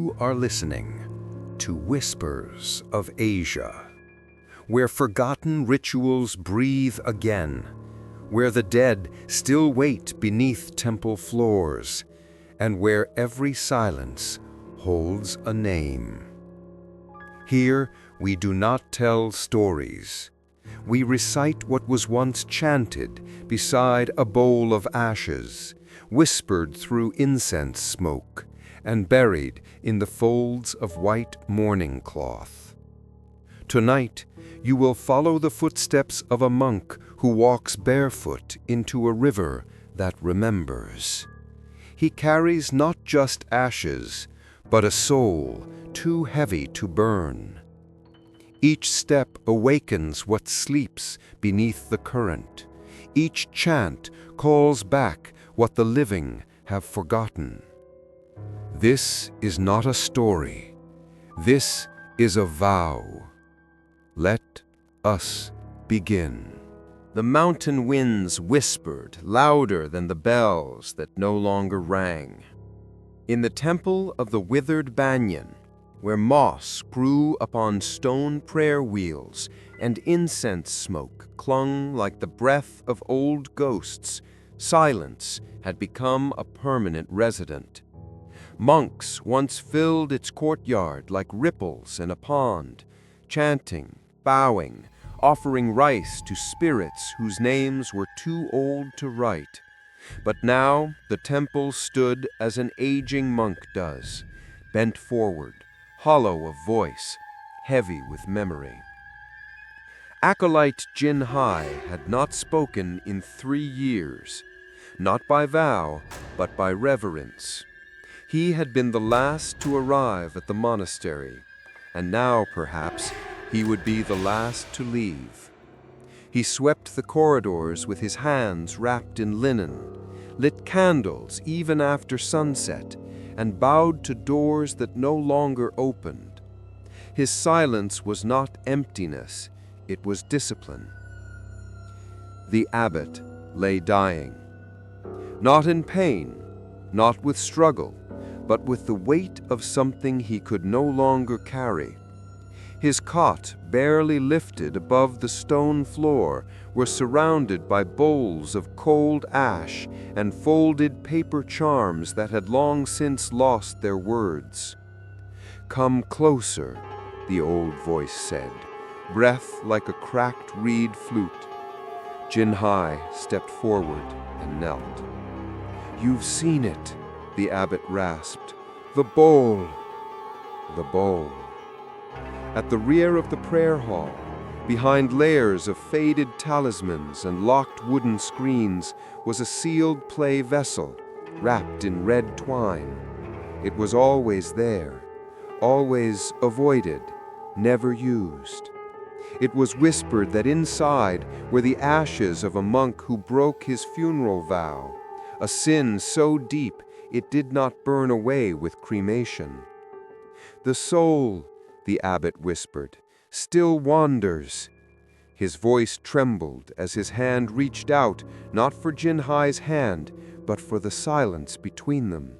You are listening to Whispers of Asia, where forgotten rituals breathe again, where the dead still wait beneath temple floors, and where every silence holds a name. Here we do not tell stories. We recite what was once chanted beside a bowl of ashes, whispered through incense smoke, and buried in the folds of white mourning cloth. Tonight, you will follow the footsteps of a monk who walks barefoot into a river that remembers. He carries not just ashes, but a soul too heavy to burn. Each step awakens what sleeps beneath the current. Each chant calls back what the living have forgotten. This is not a story. This is a vow. Let us begin. The mountain winds whispered louder than the bells that no longer rang. In the temple of the withered banyan, where moss grew upon stone prayer wheels and incense smoke clung like the breath of old ghosts, silence had become a permanent resident. Monks once filled its courtyard like ripples in a pond, chanting, bowing, offering rice to spirits whose names were too old to write. But now the temple stood as an aging monk does, bent forward, hollow of voice, heavy with memory. Acolyte Jin Hai had not spoken in 3 years, not by vow, but by reverence. He had been the last to arrive at the monastery, and now, perhaps, he would be the last to leave. He swept the corridors with his hands wrapped in linen, lit candles even after sunset, and bowed to doors that no longer opened. His silence was not emptiness, it was discipline. The abbot lay dying, not in pain, not with struggle, but with the weight of something he could no longer carry. His cot, barely lifted above the stone floor, was surrounded by bowls of cold ash and folded paper charms that had long since lost their words. "Come closer," the old voice said, breath like a cracked reed flute. Jin Hai stepped forward and knelt. "You've seen it," the abbot rasped. "The bowl." The bowl. At the rear of the prayer hall, behind layers of faded talismans and locked wooden screens, was a sealed clay vessel, wrapped in red twine. It was always there, always avoided, never used. It was whispered that inside were the ashes of a monk who broke his funeral vow, a sin so deep it did not burn away with cremation. "The soul," the abbot whispered, "still wanders." His voice trembled as his hand reached out, not for Jin Hai's hand, but for the silence between them.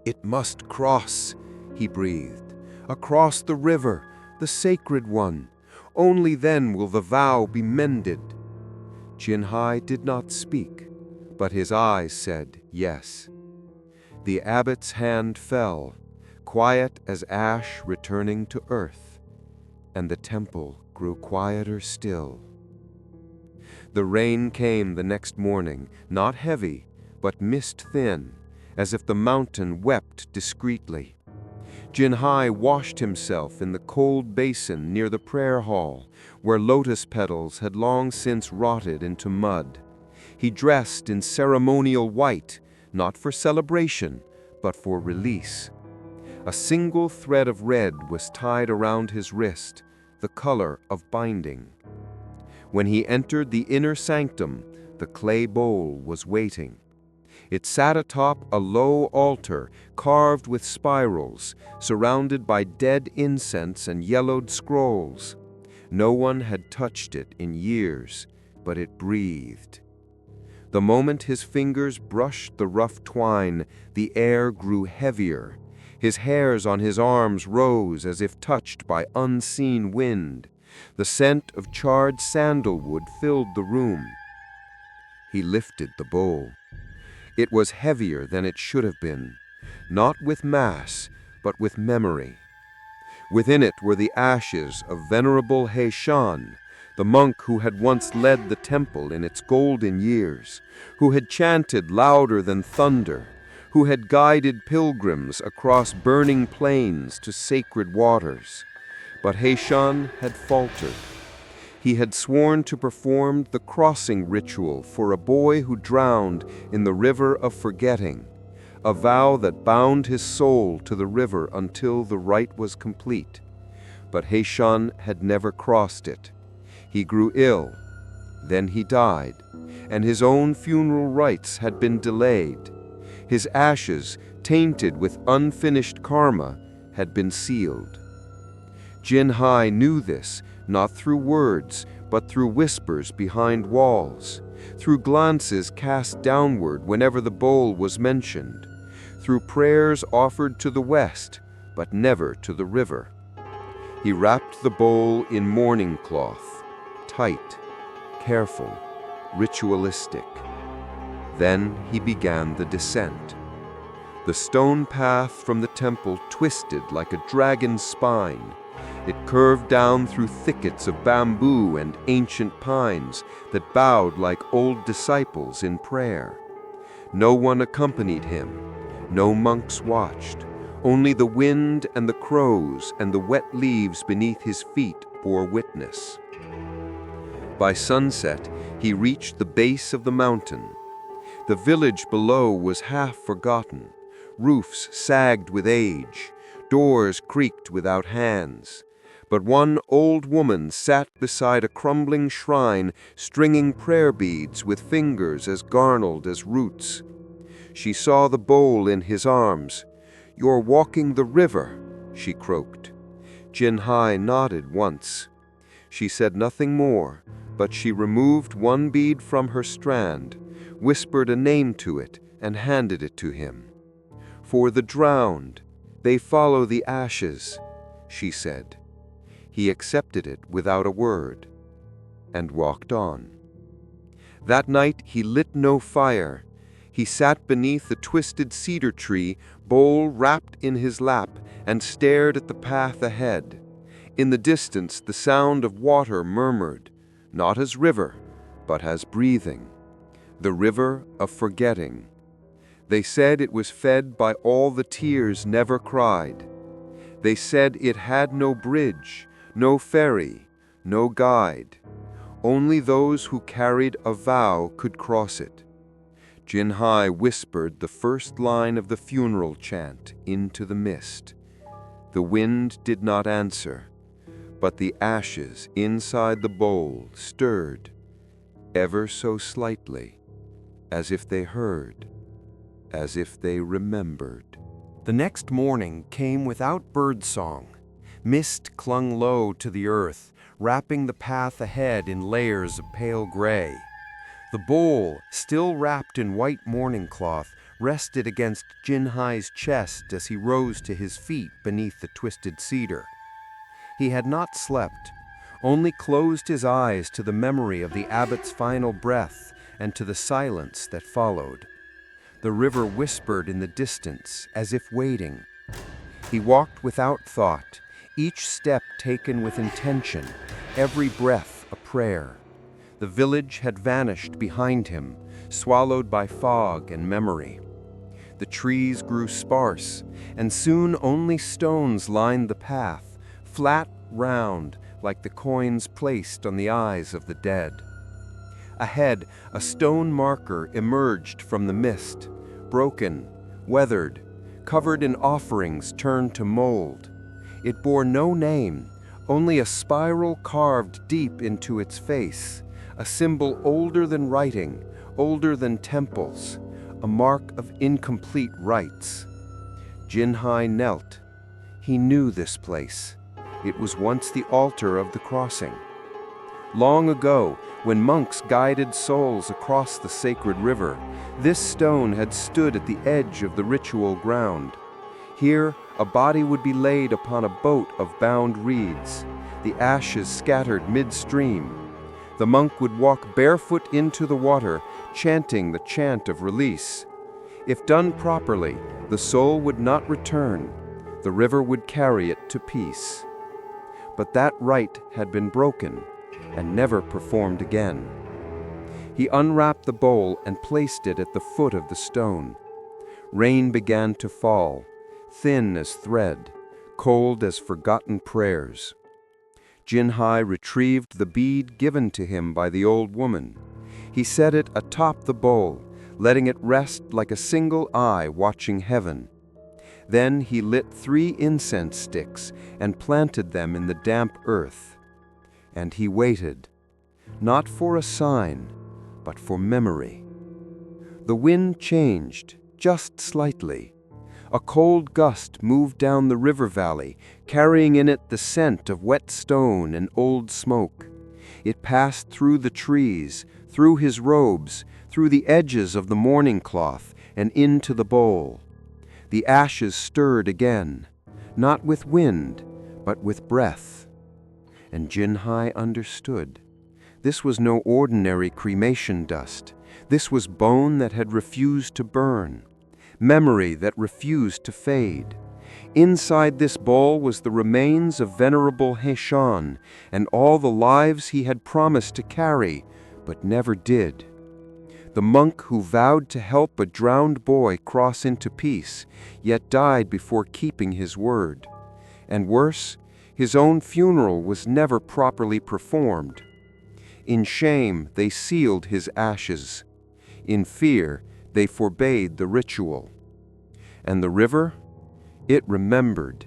"It must cross," he breathed, "across the river, the sacred one. Only then will the vow be mended." Jin Hai did not speak, but his eyes said yes. The abbot's hand fell, quiet as ash returning to earth, and the temple grew quieter still. The rain came the next morning, not heavy, but mist-thin, as if the mountain wept discreetly. Jin Hai washed himself in the cold basin near the prayer hall, where lotus petals had long since rotted into mud. He dressed in ceremonial white, not for celebration, but for release. A single thread of red was tied around his wrist, the color of binding. When he entered the inner sanctum, the clay bowl was waiting. It sat atop a low altar carved with spirals, surrounded by dead incense and yellowed scrolls. No one had touched it in years, but it breathed. The moment his fingers brushed the rough twine, the air grew heavier. His hairs on his arms rose as if touched by unseen wind. The scent of charred sandalwood filled the room. He lifted the bowl. It was heavier than it should have been, not with mass, but with memory. Within it were the ashes of Venerable Heishan, the monk who had once led the temple in its golden years, who had chanted louder than thunder, who had guided pilgrims across burning plains to sacred waters. But Heishan had faltered. He had sworn to perform the crossing ritual for a boy who drowned in the river of forgetting, a vow that bound his soul to the river until the rite was complete. But Heishan had never crossed it. He grew ill, then he died, and his own funeral rites had been delayed. His ashes, tainted with unfinished karma, had been sealed. Jinhai knew this, not through words, but through whispers behind walls, through glances cast downward whenever the bowl was mentioned, through prayers offered to the west, but never to the river. He wrapped the bowl in mourning cloth, tight, careful, ritualistic. Then he began the descent. The stone path from the temple twisted like a dragon's spine. It curved down through thickets of bamboo and ancient pines that bowed like old disciples in prayer. No one accompanied him. No monks watched. Only the wind and the crows and the wet leaves beneath his feet bore witness. By sunset, he reached the base of the mountain. The village below was half forgotten. Roofs sagged with age. Doors creaked without hands. But one old woman sat beside a crumbling shrine, stringing prayer beads with fingers as garnered as roots. She saw the bowl in his arms. "You're walking the river," she croaked. Jinhai nodded once. She said nothing more, but she removed one bead from her strand, whispered a name to it, and handed it to him. "For the drowned, they follow the ashes," she said. He accepted it without a word, and walked on. That night he lit no fire. He sat beneath the twisted cedar tree, bowl wrapped in his lap, and stared at the path ahead. In the distance the sound of water murmured, not as river, but as breathing. The river of forgetting. They said it was fed by all the tears never cried. They said it had no bridge, no ferry, no guide. Only those who carried a vow could cross it. Jinhai whispered the first line of the funeral chant into the mist. The wind did not answer, but the ashes inside the bowl stirred, ever so slightly, as if they heard, as if they remembered. The next morning came without birdsong. Mist clung low to the earth, wrapping the path ahead in layers of pale gray. The bowl, still wrapped in white mourning cloth, rested against Jinhai's chest as he rose to his feet beneath the twisted cedar. He had not slept, only closed his eyes to the memory of the abbot's final breath and to the silence that followed. The river whispered in the distance, as if waiting. He walked without thought, each step taken with intention, every breath a prayer. The village had vanished behind him, swallowed by fog and memory. The trees grew sparse, and soon only stones lined the path, flat, round, like the coins placed on the eyes of the dead. Ahead, a stone marker emerged from the mist, broken, weathered, covered in offerings turned to mold. It bore no name, only a spiral carved deep into its face, a symbol older than writing, older than temples, a mark of incomplete rites. Jinhai knelt. He knew this place. It was once the altar of the crossing. Long ago, when monks guided souls across the sacred river, this stone had stood at the edge of the ritual ground. Here, A body would be laid upon a boat of bound reeds, the ashes scattered midstream. The monk would walk barefoot into the water, chanting the chant of release. If done properly, the soul would not return. The river would carry it to peace. But that rite had been broken and never performed again. He unwrapped the bowl and placed it at the foot of the stone. Rain began to fall, thin as thread, cold as forgotten prayers. Jinhai retrieved the bead given to him by the old woman. He set it atop the bowl, letting it rest like a single eye watching heaven. Then he lit 3 incense sticks and planted them in the damp earth. And he waited, not for a sign, but for memory. The wind changed, just slightly. A cold gust moved down the river valley, carrying in it the scent of wet stone and old smoke. It passed through the trees, through his robes, through the edges of the mourning cloth, and into the bowl. The ashes stirred again, not with wind, but with breath. And Jinhai understood. This was no ordinary cremation dust. This was bone that had refused to burn, memory that refused to fade. Inside this bowl was the remains of Venerable Heishan and all the lives he had promised to carry, but never did. The monk who vowed to help a drowned boy cross into peace, yet died before keeping his word. And worse, his own funeral was never properly performed. In shame, they sealed his ashes. In fear, they forbade the ritual. And the river? It remembered.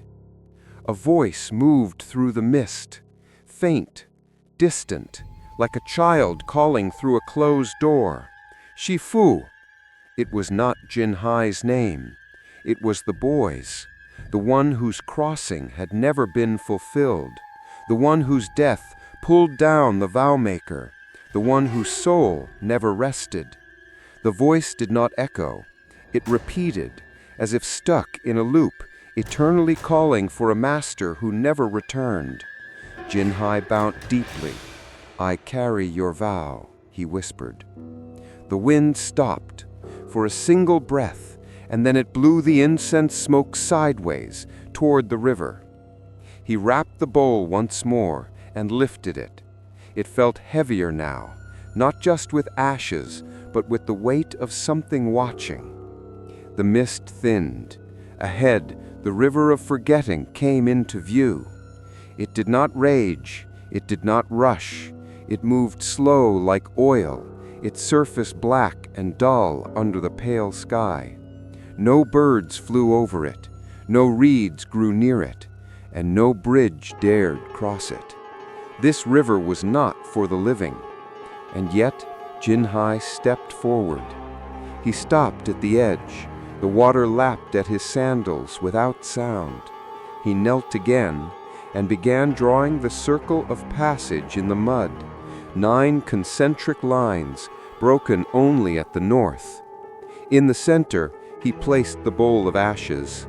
A voice moved through the mist, faint, distant, like a child calling through a closed door. Shifu! It was not Jinhai's name. It was the boy's, the one whose crossing had never been fulfilled, the one whose death pulled down the vow-maker, the one whose soul never rested. The voice did not echo. It repeated, as if stuck in a loop, eternally calling for a master who never returned. Jinhai bowed deeply. "I carry your vow," he whispered. The wind stopped for a single breath, and then it blew the incense smoke sideways toward the river. He wrapped the bowl once more and lifted it. It felt heavier now, not just with ashes, but with the weight of something watching. The mist thinned. Ahead, the river of forgetting came into view. It did not rage. It did not rush. It moved slow like oil, its surface black and dull under the pale sky. No birds flew over it, no reeds grew near it, and no bridge dared cross it. This river was not for the living. And yet, Jinhai stepped forward. He stopped at the edge. The water lapped at his sandals without sound. He knelt again and began drawing the circle of passage in the mud, 9 concentric lines, broken only at the north. In the center, he placed the bowl of ashes.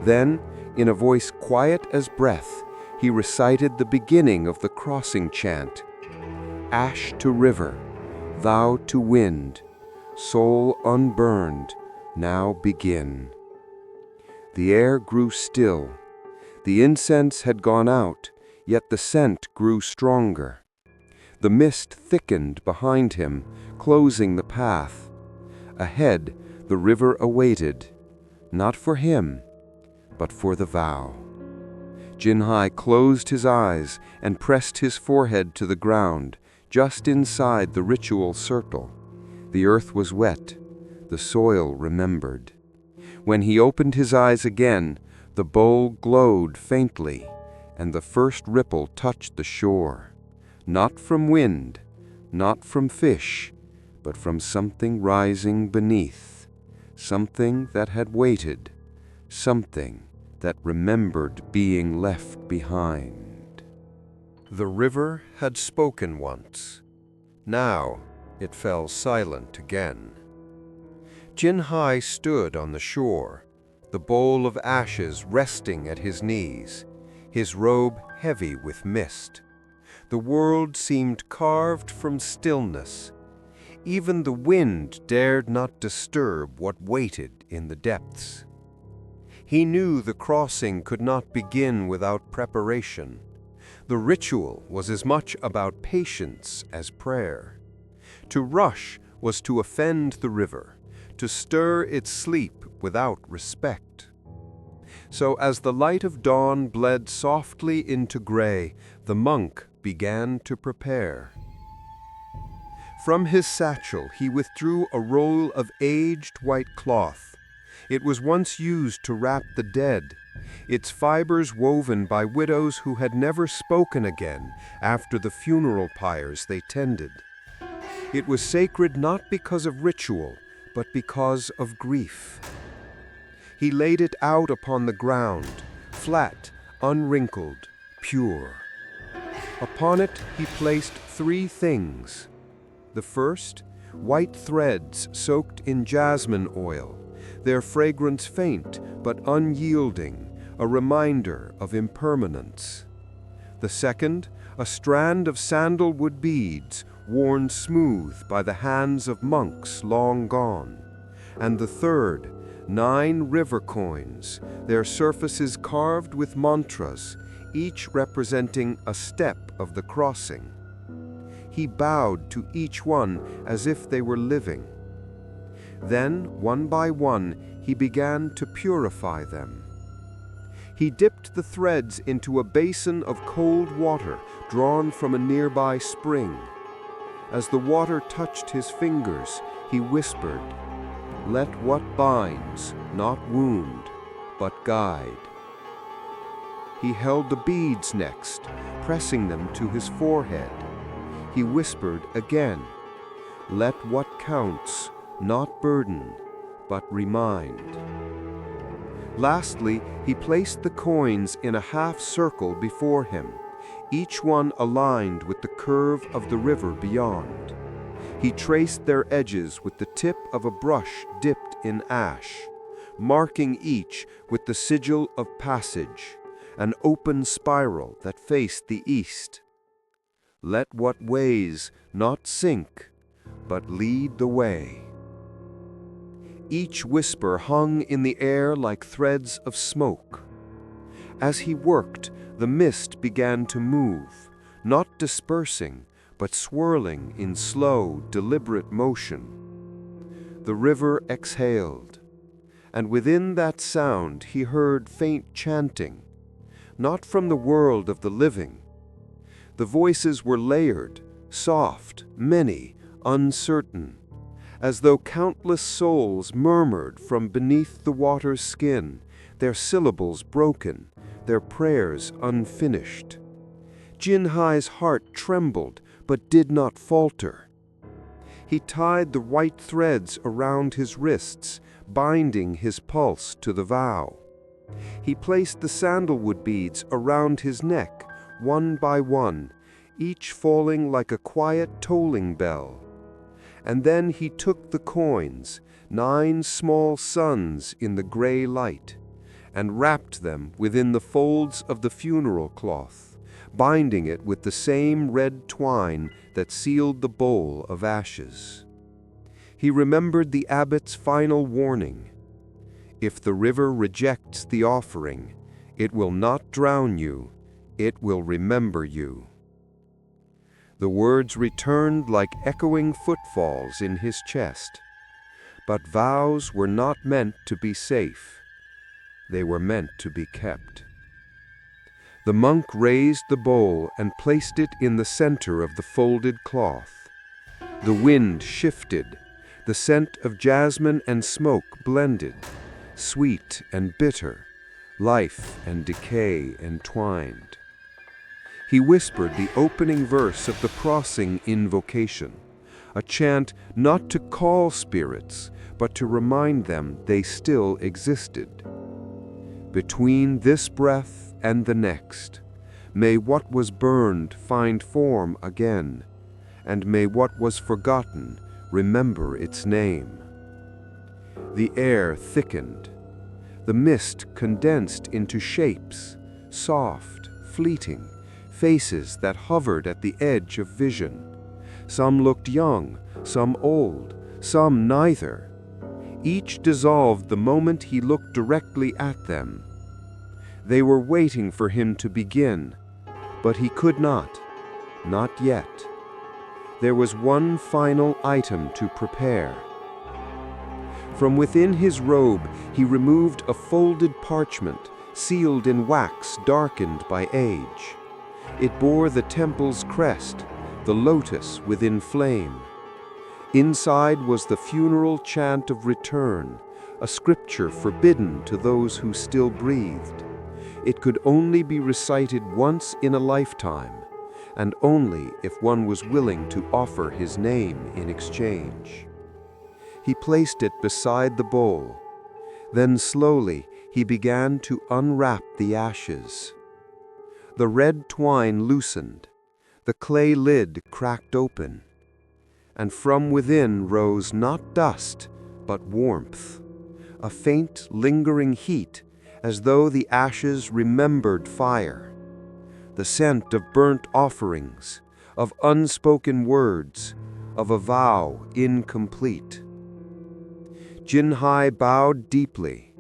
Then, in a voice quiet as breath, he recited the beginning of the crossing chant. Ash to river, thou to wind, soul unburned, now begin. The air grew still. The incense had gone out, yet the scent grew stronger. The mist thickened behind him, closing the path. Ahead, the river awaited, not for him, but for the vow. Jinhai closed his eyes and pressed his forehead to the ground, just inside the ritual circle. The earth was wet. The soil remembered. When he opened his eyes again, the bowl glowed faintly, and the first ripple touched the shore. Not from wind, not from fish, but from something rising beneath. Something that had waited. Something that remembered being left behind. The river had spoken once. Now it fell silent again. Jinhai stood on the shore, the bowl of ashes resting at his knees, his robe heavy with mist. The world seemed carved from stillness. Even the wind dared not disturb what waited in the depths. He knew the crossing could not begin without preparation. The ritual was as much about patience as prayer. To rush was to offend the river, to stir its sleep without respect. So as the light of dawn bled softly into gray, the monk began to prepare. From his satchel he withdrew a roll of aged white cloth. It was once used to wrap the dead, its fibers woven by widows who had never spoken again after the funeral pyres they tended. It was sacred not because of ritual, but because of grief. He laid it out upon the ground, flat, unwrinkled, pure. Upon it he placed 3 things. The first, white threads soaked in jasmine oil, their fragrance faint but unyielding, a reminder of impermanence. The second, a strand of sandalwood beads worn smooth by the hands of monks long gone. And the third, 9 river coins, their surfaces carved with mantras, each representing a step of the crossing. He bowed to each one as if they were living. Then, one by one, he began to purify them. He dipped the threads into a basin of cold water drawn from a nearby spring. As the water touched his fingers, he whispered, "Let what binds not wound, but guide." He held the beads next, pressing them to his forehead. He whispered again, "Let what counts not burden, but remind." Lastly, he placed the coins in a half-circle before him, each one aligned with the curve of the river beyond. He traced their edges with the tip of a brush dipped in ash, marking each with the sigil of passage, an open spiral that faced the east. Let what weighs not sink, but lead the way. Each whisper hung in the air like threads of smoke. As he worked, the mist began to move, not dispersing, but swirling in slow, deliberate motion. The river exhaled, and within that sound he heard faint chanting, not from the world of the living. The voices were layered, soft, many, uncertain, as though countless souls murmured from beneath the water's skin, their syllables broken, their prayers unfinished. Jinhai's heart trembled, but did not falter. He tied the white threads around his wrists, binding his pulse to the vow. He placed the sandalwood beads around his neck, one by one, each falling like a quiet tolling bell. And then he took the coins, 9 small suns in the gray light, and wrapped them within the folds of the funeral cloth, binding it with the same red twine that sealed the bowl of ashes. He remembered the abbot's final warning: "If the river rejects the offering, it will not drown you, it will remember you." The words returned like echoing footfalls in his chest. But vows were not meant to be safe. They were meant to be kept. The monk raised the bowl and placed it in the center of the folded cloth. The wind shifted. The scent of jasmine and smoke blended, sweet and bitter, life and decay entwined. He whispered the opening verse of the crossing invocation, a chant not to call spirits, but to remind them they still existed. Between this breath and the next, may what was burned find form again, and may what was forgotten remember its name. The air thickened. The mist condensed into shapes, soft, fleeting, faces that hovered at the edge of vision. Some looked young, some old, some neither. Each dissolved the moment he looked directly at them. They were waiting for him to begin, but he could not yet. There was one final item to prepare. From within his robe, he removed a folded parchment, sealed in wax darkened by age. It bore the temple's crest, the lotus within flame. Inside was the funeral chant of return, a scripture forbidden to those who still breathed. It could only be recited once in a lifetime, and only if one was willing to offer his name in exchange. He placed it beside the bowl. Then slowly he began to unwrap the ashes. The red twine loosened, the clay lid cracked open, and from within rose not dust, but warmth, a faint, lingering heat, as though the ashes remembered fire, the scent of burnt offerings, of unspoken words, of a vow incomplete. Jinhai bowed deeply.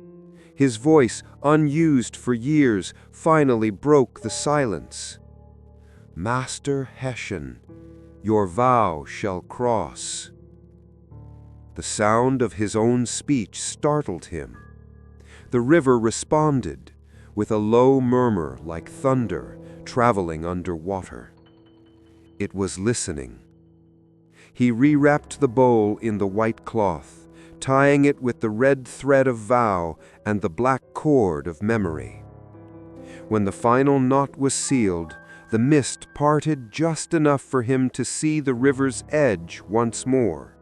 His voice, unused for years, finally broke the silence. "Master Heshen, your vow shall cross." The sound of his own speech startled him. The river responded, with a low murmur like thunder traveling underwater. It was listening. He rewrapped the bowl in the white cloth, tying it with the red thread of vow and the black cord of memory. When the final knot was sealed, the mist parted just enough for him to see the river's edge once more.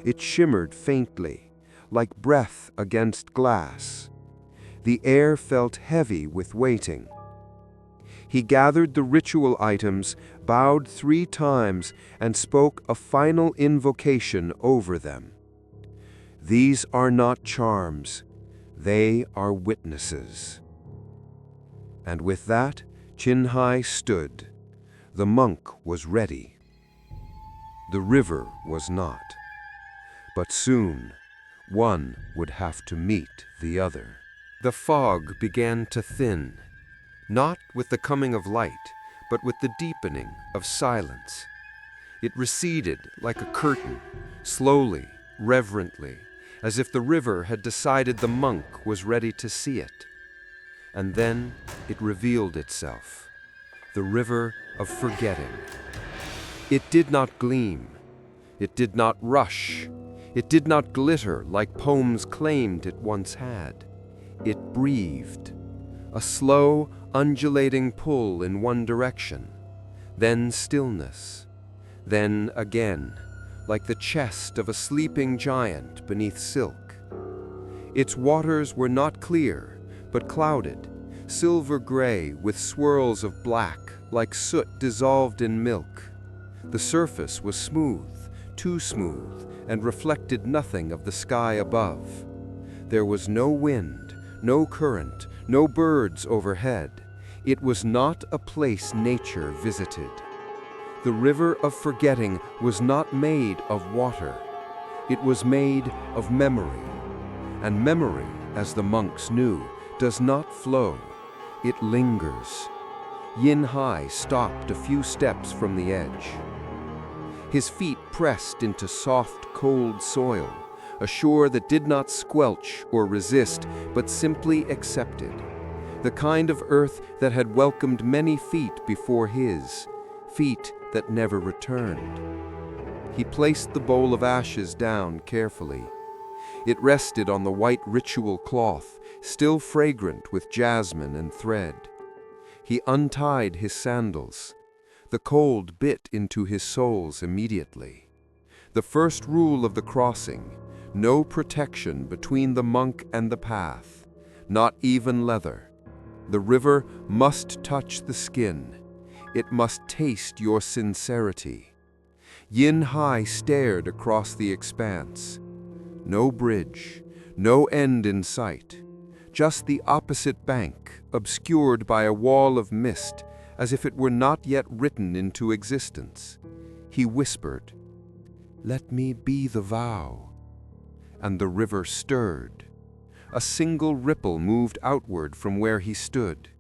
It shimmered faintly, like breath against glass. The air felt heavy with waiting. He gathered the ritual items, bowed 3 times, and spoke a final invocation over them. "These are not charms, they are witnesses." And with that, Jinhai stood. The monk was ready. The river was not. But soon, one would have to meet the other. The fog began to thin, not with the coming of light, but with the deepening of silence. It receded like a curtain, slowly, reverently, as if the river had decided the monk was ready to see it. And then it revealed itself, the river of forgetting. It did not gleam, it did not rush, it did not glitter like poems claimed it once had. It breathed, a slow, undulating pull in one direction, then stillness, then again, like the chest of a sleeping giant beneath silk. Its waters were not clear, but clouded, silver-gray with swirls of black, like soot dissolved in milk. The surface was smooth, too smooth, and reflected nothing of the sky above. There was no wind, no current, no birds overhead. It was not a place nature visited. The river of forgetting was not made of water. It was made of memory. And memory, as the monks knew, does not flow. It lingers. Jinhai stopped a few steps from the edge. His feet pressed into soft, cold soil, a shore that did not squelch or resist, but simply accepted. The kind of earth that had welcomed many feet before his, feet that never returned. He placed the bowl of ashes down carefully. It rested on the white ritual cloth, still fragrant with jasmine and thread. He untied his sandals. The cold bit into his soles immediately. The first rule of the crossing: no protection between the monk and the path, not even leather. The river must touch the skin. It must taste your sincerity. Jinhai stared across the expanse. No bridge, no end in sight. just the opposite bank, obscured by a wall of mist, as if it were not yet written into existence. He whispered, "Let me be the vow." And the river stirred. A single ripple moved outward from where he stood,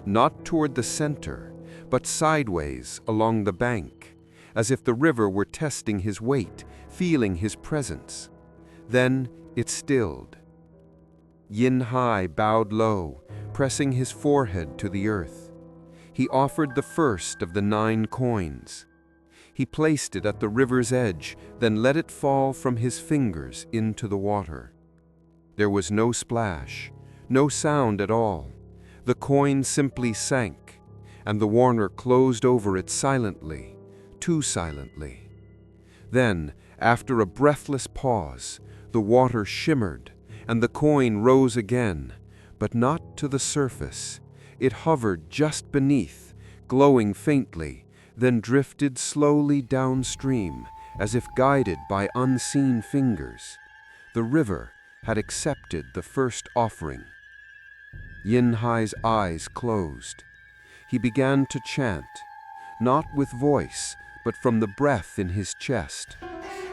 not toward the center, but sideways along the bank, as if the river were testing his weight, feeling his presence. Then it stilled. Yin Hai bowed low, pressing his forehead to the earth. He offered the first of the 9 coins. He placed it at the river's edge, then let it fall from his fingers into the water. There was no splash, no sound at all. The coin simply sank, and the Warner closed over it silently, too silently. Then, after a breathless pause, the water shimmered, and the coin rose again, but not to the surface. It hovered just beneath, glowing faintly, then drifted slowly downstream, as if guided by unseen fingers. The river had accepted the first offering. Yin Hai's eyes closed. He began to chant, not with voice, but from the breath in his chest.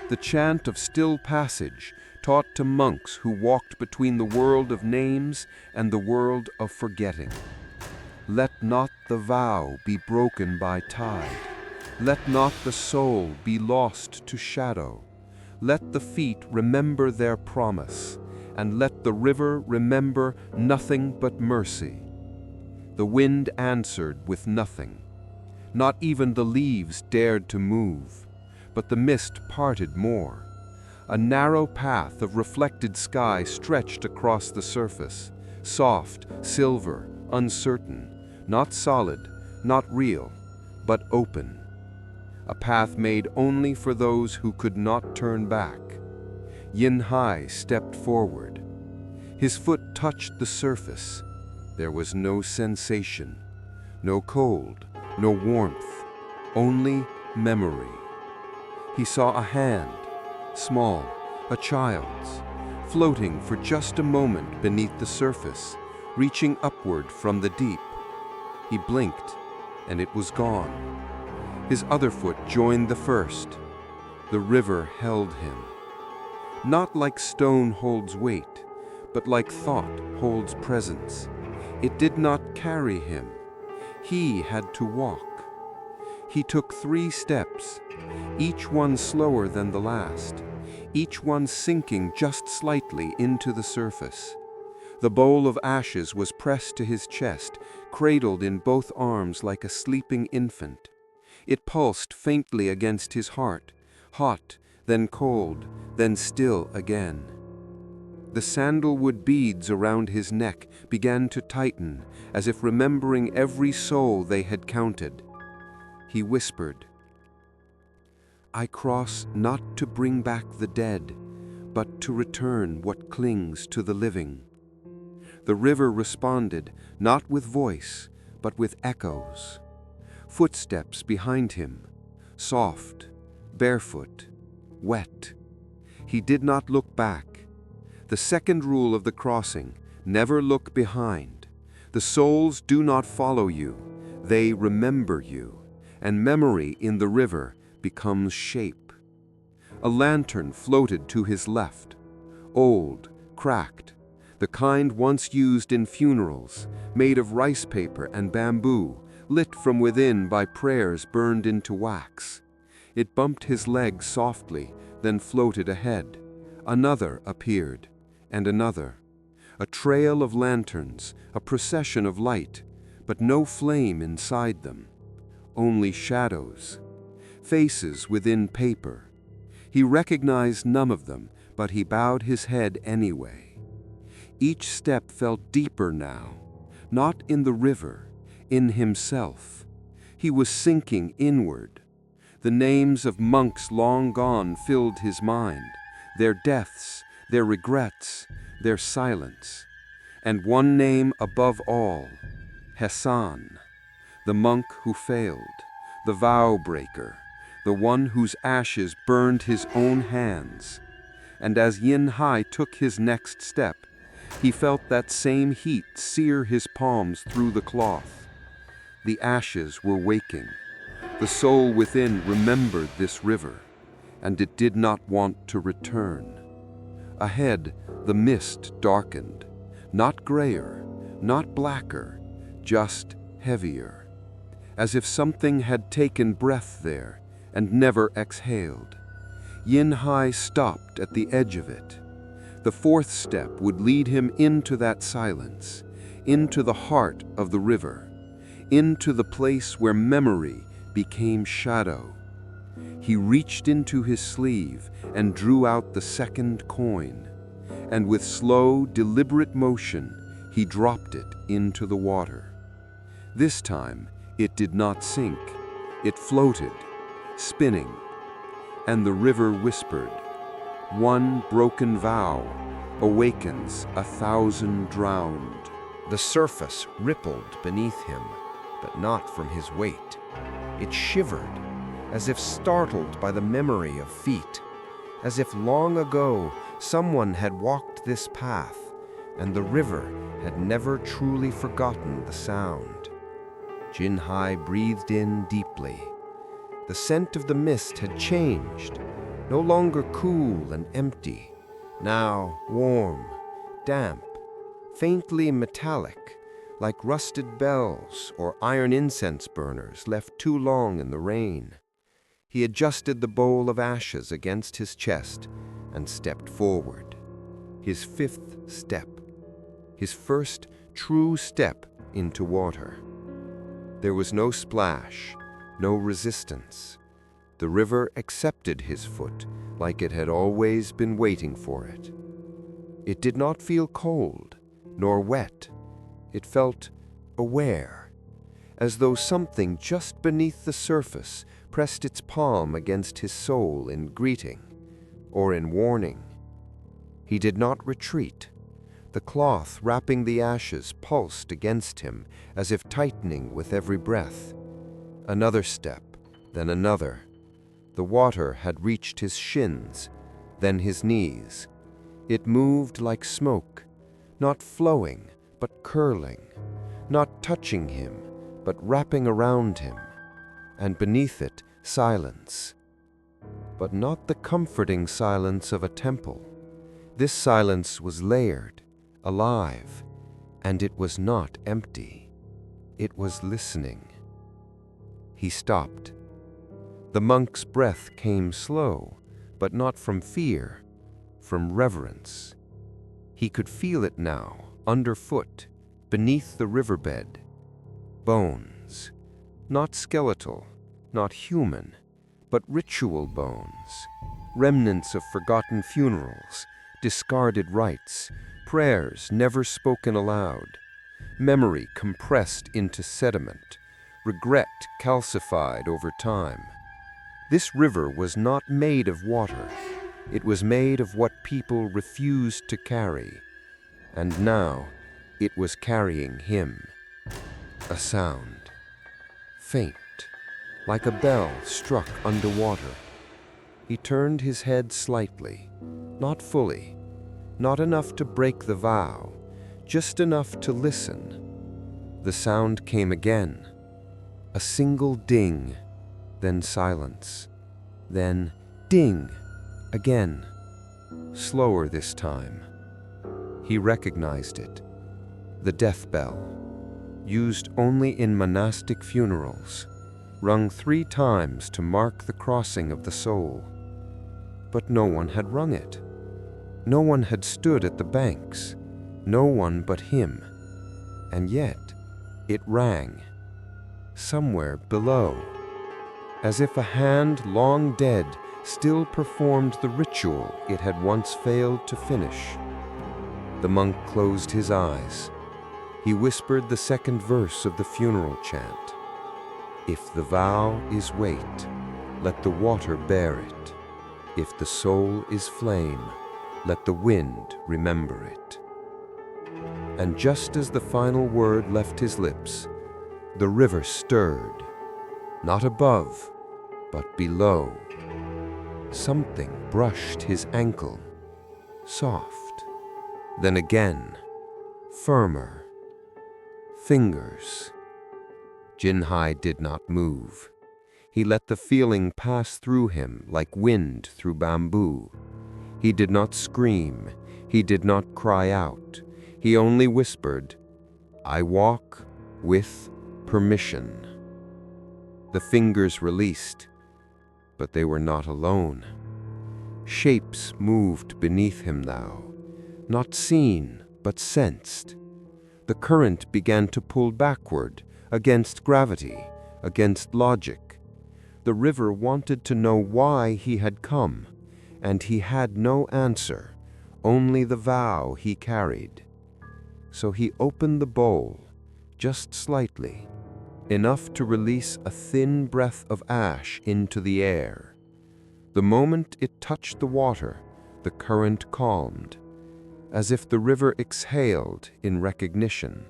The chant of still passage, taught to monks who walked between the world of names and the world of forgetting. Let not the vow be broken by tide. Let not the soul be lost to shadow. Let the feet remember their promise, and let the river remember nothing but mercy. The wind answered with nothing. Not even the leaves dared to move, but the mist parted more. A narrow path of reflected sky stretched across the surface, soft, silver, uncertain, not solid, not real, but open. A path made only for those who could not turn back. Yin Hai stepped forward. His foot touched the surface. There was no sensation, no cold, no warmth, only memory. He saw a hand, small, a child's, floating for just a moment beneath the surface, reaching upward from the deep. He blinked, and it was gone. His other foot joined the first. The river held him. Not like stone holds weight, but like thought holds presence. It did not carry him. He had to walk. He took 3 steps, each one slower than the last, each one sinking just slightly into the surface. The bowl of ashes was pressed to his chest, cradled in both arms like a sleeping infant. It pulsed faintly against his heart, hot, then cold, then still again. The sandalwood beads around his neck began to tighten, as if remembering every soul they had counted. He whispered, "I cross not to bring back the dead, but to return what clings to the living." The river responded, not with voice, but with echoes. Footsteps behind him, soft, barefoot, wet. He did not look back. The second rule of the crossing, never look behind. The souls do not follow you, they remember you, and memory in the river becomes shape. A lantern floated to his left, old, cracked, the kind once used in funerals, made of rice paper and bamboo, lit from within by prayers burned into wax. It bumped his leg softly, then floated ahead. Another appeared, and another. A trail of lanterns, a procession of light, but no flame inside them. Only shadows. Faces within paper. He recognized none of them, but he bowed his head anyway. Each step felt deeper now, not in the river, in himself. He was sinking inward. The names of monks long gone filled his mind, their deaths, their regrets, their silence. And one name above all, Hassan, the monk who failed, the vow breaker, the one whose ashes burned his own hands. And as Yin Hai took his next step, He felt that same heat sear his palms through the cloth. The ashes were waking. The soul within remembered this river, and it did not want to return. Ahead, the mist darkened, not grayer, not blacker, just heavier, as if something had taken breath there and never exhaled. Yin Hai stopped at the edge of it. The fourth step would lead him into that silence, into the heart of the river, into the place where memory became shadow. He reached into his sleeve and drew out the second coin, and with slow, deliberate motion, he dropped it into the water. This time, it did not sink. It floated, spinning, and the river whispered, "One broken vow awakens 1,000 drowned." The surface rippled beneath him, but not from his weight. It shivered, as if startled by the memory of feet, as if long ago someone had walked this path, and the river had never truly forgotten the sound. Jin Hai breathed in deeply. The scent of the mist had changed, no longer cool and empty, now warm, damp, faintly metallic, like rusted bells or iron incense burners left too long in the rain. He adjusted the bowl of ashes against his chest and stepped forward. His fifth step, his first true step into water. There was no splash, no resistance. The river accepted his foot like it had always been waiting for it. It did not feel cold, nor wet. It felt aware, as though something just beneath the surface pressed its palm against his soul in greeting or in warning. He did not retreat. The cloth wrapping the ashes pulsed against him as if tightening with every breath. Another step, then another. The water had reached his shins, then his knees. It moved like smoke, not flowing, but curling, not touching him, but wrapping around him, and beneath it, silence. But not the comforting silence of a temple. This silence was layered, alive, and it was not empty. It was listening. He stopped. The monk's breath came slow, but not from fear, from reverence. He could feel it now, underfoot, beneath the riverbed. Bones, not skeletal, not human, but ritual bones, remnants of forgotten funerals, discarded rites, prayers never spoken aloud, memory compressed into sediment, regret calcified over time. This river was not made of water. It was made of what people refused to carry. And now, it was carrying him. A sound. Faint, like a bell struck underwater. He turned his head slightly, not fully, not enough to break the vow, just enough to listen. The sound came again. A single ding, then silence, then ding again, slower this time. He recognized it. The death bell, used only in monastic funerals, rung 3 times to mark the crossing of the soul. But no one had rung it. No one had stood at the banks, no one but him. And yet, it rang, somewhere below, as if a hand long dead still performed the ritual it had once failed to finish. The monk closed his eyes. He whispered the second verse of the funeral chant. If the vow is weight, let the water bear it. If the soul is flame, let the wind remember it. And just as the final word left his lips, the river stirred, not above, but below. Something brushed his ankle, soft, Then again, firmer. Fingers. Jinhai did not move. He let the feeling pass through him like wind through bamboo. He did not scream. He did not cry out. He only whispered, "I walk with permission." The fingers released, but they were not alone. Shapes moved beneath him now, not seen, but sensed. The current began to pull backward, against gravity, against logic. The river wanted to know why he had come, and he had no answer, only the vow he carried. So he opened the bowl, just slightly, enough to release a thin breath of ash into the air. The moment it touched the water, the current calmed, as if the river exhaled in recognition.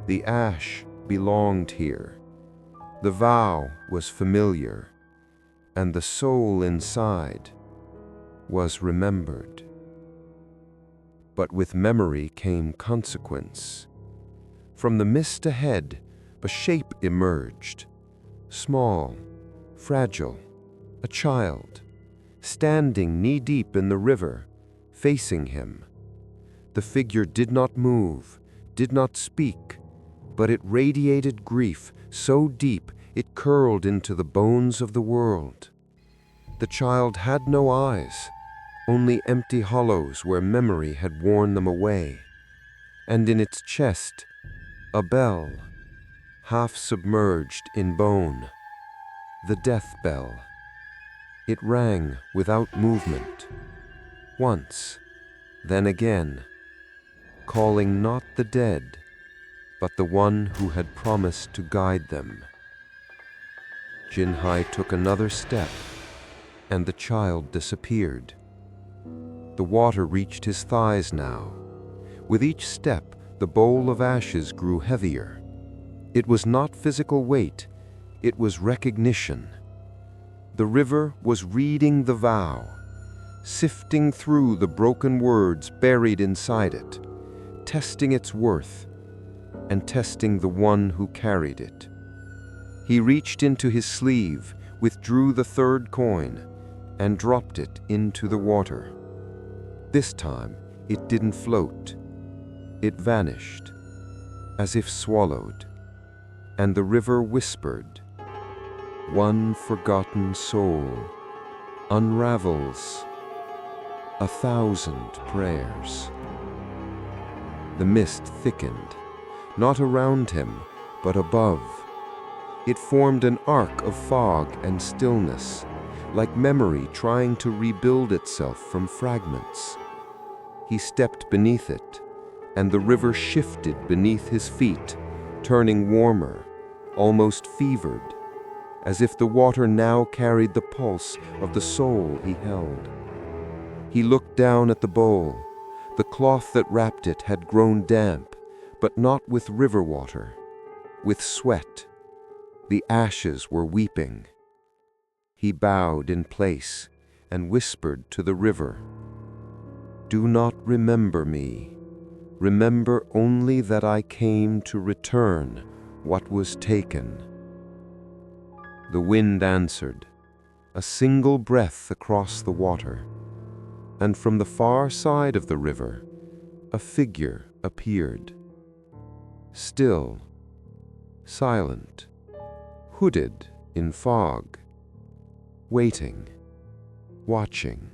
The ash belonged here. The vow was familiar, and the soul inside was remembered. But with memory came consequence. From the mist ahead, a shape emerged, small, fragile, a child, standing knee-deep in the river, facing him. The figure did not move, did not speak, but it radiated grief so deep it curled into the bones of the world. The child had no eyes, only empty hollows where memory had worn them away, and in its chest, a bell, half submerged in bone, the death bell. It rang without movement, once, then again, calling not the dead, but the one who had promised to guide them. Jinhai took another step, and the child disappeared. The water reached his thighs now. With each step, the bowl of ashes grew heavier. It was not physical weight, it was recognition. The river was reading the vow, sifting through the broken words buried inside it, testing its worth, and testing the one who carried it. He reached into his sleeve, withdrew the third coin, and dropped it into the water. This time, it didn't float. It vanished, as if swallowed, and the river whispered, "One forgotten soul unravels 1,000 prayers." The mist thickened, not around him, but above. It formed an arc of fog and stillness, like memory trying to rebuild itself from fragments. He stepped beneath it, and the river shifted beneath his feet, turning warmer, almost fevered, as if the water now carried the pulse of the soul he held. He looked down at the bowl. The cloth that wrapped it had grown damp, but not with river water, with sweat. The ashes were weeping. He bowed in place and whispered to the river, "Do not remember me. Remember only that I came to return what was taken." The wind answered, a single breath across the water, and from the far side of the river, a figure appeared. Still, silent, hooded in fog, waiting, watching.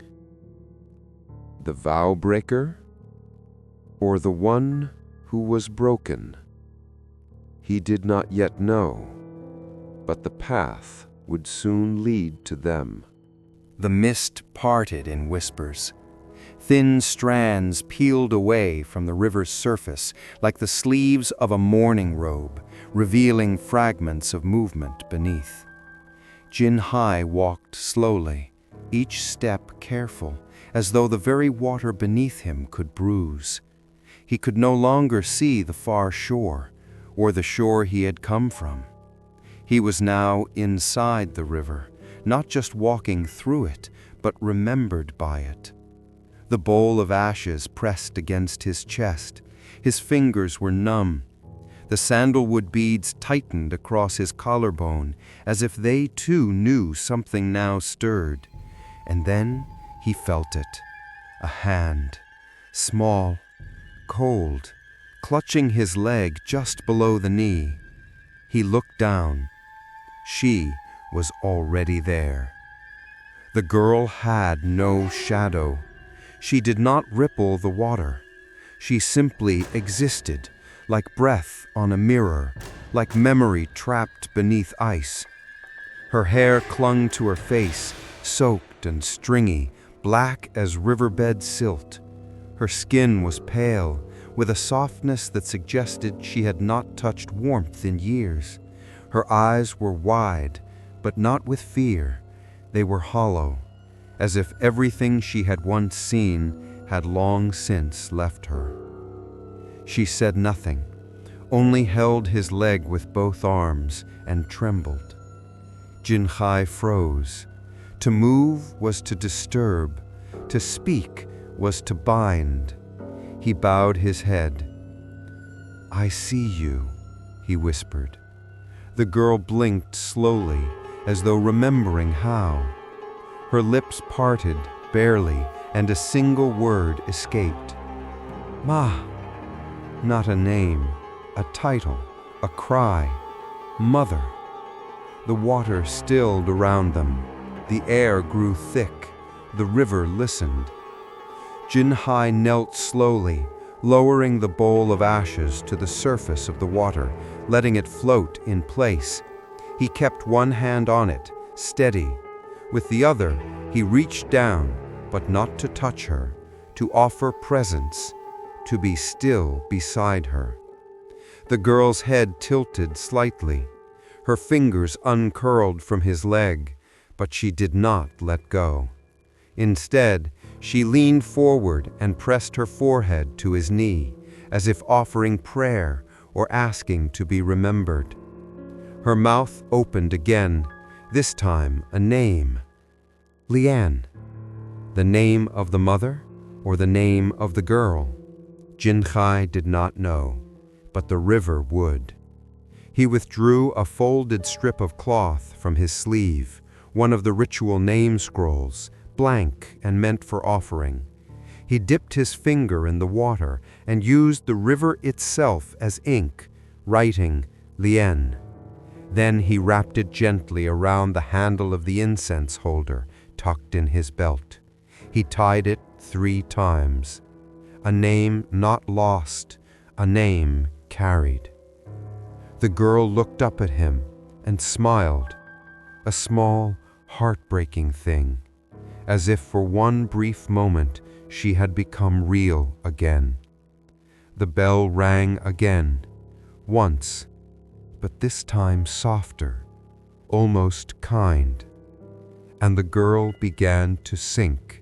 The vow breaker, or the one who was broken? He did not yet know, but the path would soon lead to them. The mist parted in whispers. Thin strands peeled away from the river's surface like the sleeves of a mourning robe, revealing fragments of movement beneath. Jinhai walked slowly, each step careful, as though the very water beneath him could bruise. He could no longer see the far shore, or the shore he had come from. He was now inside the river, not just walking through it, but remembered by it. The bowl of ashes pressed against his chest. His fingers were numb. The sandalwood beads tightened across his collarbone, as if they too knew something now stirred. And then he felt it. A hand, small, cold, clutching his leg just below the knee. He looked down. She was already there. The girl had no shadow. She did not ripple the water. She simply existed, like breath on a mirror, like memory trapped beneath ice. Her hair clung to her face, soaked and stringy, black as riverbed silt. Her skin was pale, with a softness that suggested she had not touched warmth in years. Her eyes were wide, but not with fear. They were hollow, as if everything she had once seen had long since left her. She said nothing, only held his leg with both arms and trembled. Jinhai froze. To move was to disturb, to speak was to bind. He bowed his head. "I see you," he whispered. The girl blinked slowly, as though remembering how. Her lips parted, barely, and a single word escaped. "Ma." Not a name, a title, a cry. Mother. The water stilled around them. The air grew thick. The river listened. Jinhai knelt slowly, lowering the bowl of ashes to the surface of the water, letting it float in place. He kept one hand on it, steady. With the other, he reached down, but not to touch her, to offer presence, to be still beside her. The girl's head tilted slightly. Her fingers uncurled from his leg, but she did not let go. Instead, she leaned forward and pressed her forehead to his knee, as if offering prayer or asking to be remembered. Her mouth opened again, this time a name. Lian. The name of the mother or the name of the girl? Jinhai did not know, but the river would. He withdrew a folded strip of cloth from his sleeve, one of the ritual name scrolls, blank and meant for offering. He dipped his finger in the water and used the river itself as ink, writing Lian. Then he wrapped it gently around the handle of the incense holder tucked in his belt. He tied it 3 times. A name not lost, a name carried. The girl looked up at him and smiled, a small, heartbreaking thing, as if for one brief moment she had become real again. The bell rang again, once, but this time softer, almost kind, and the girl began to sink,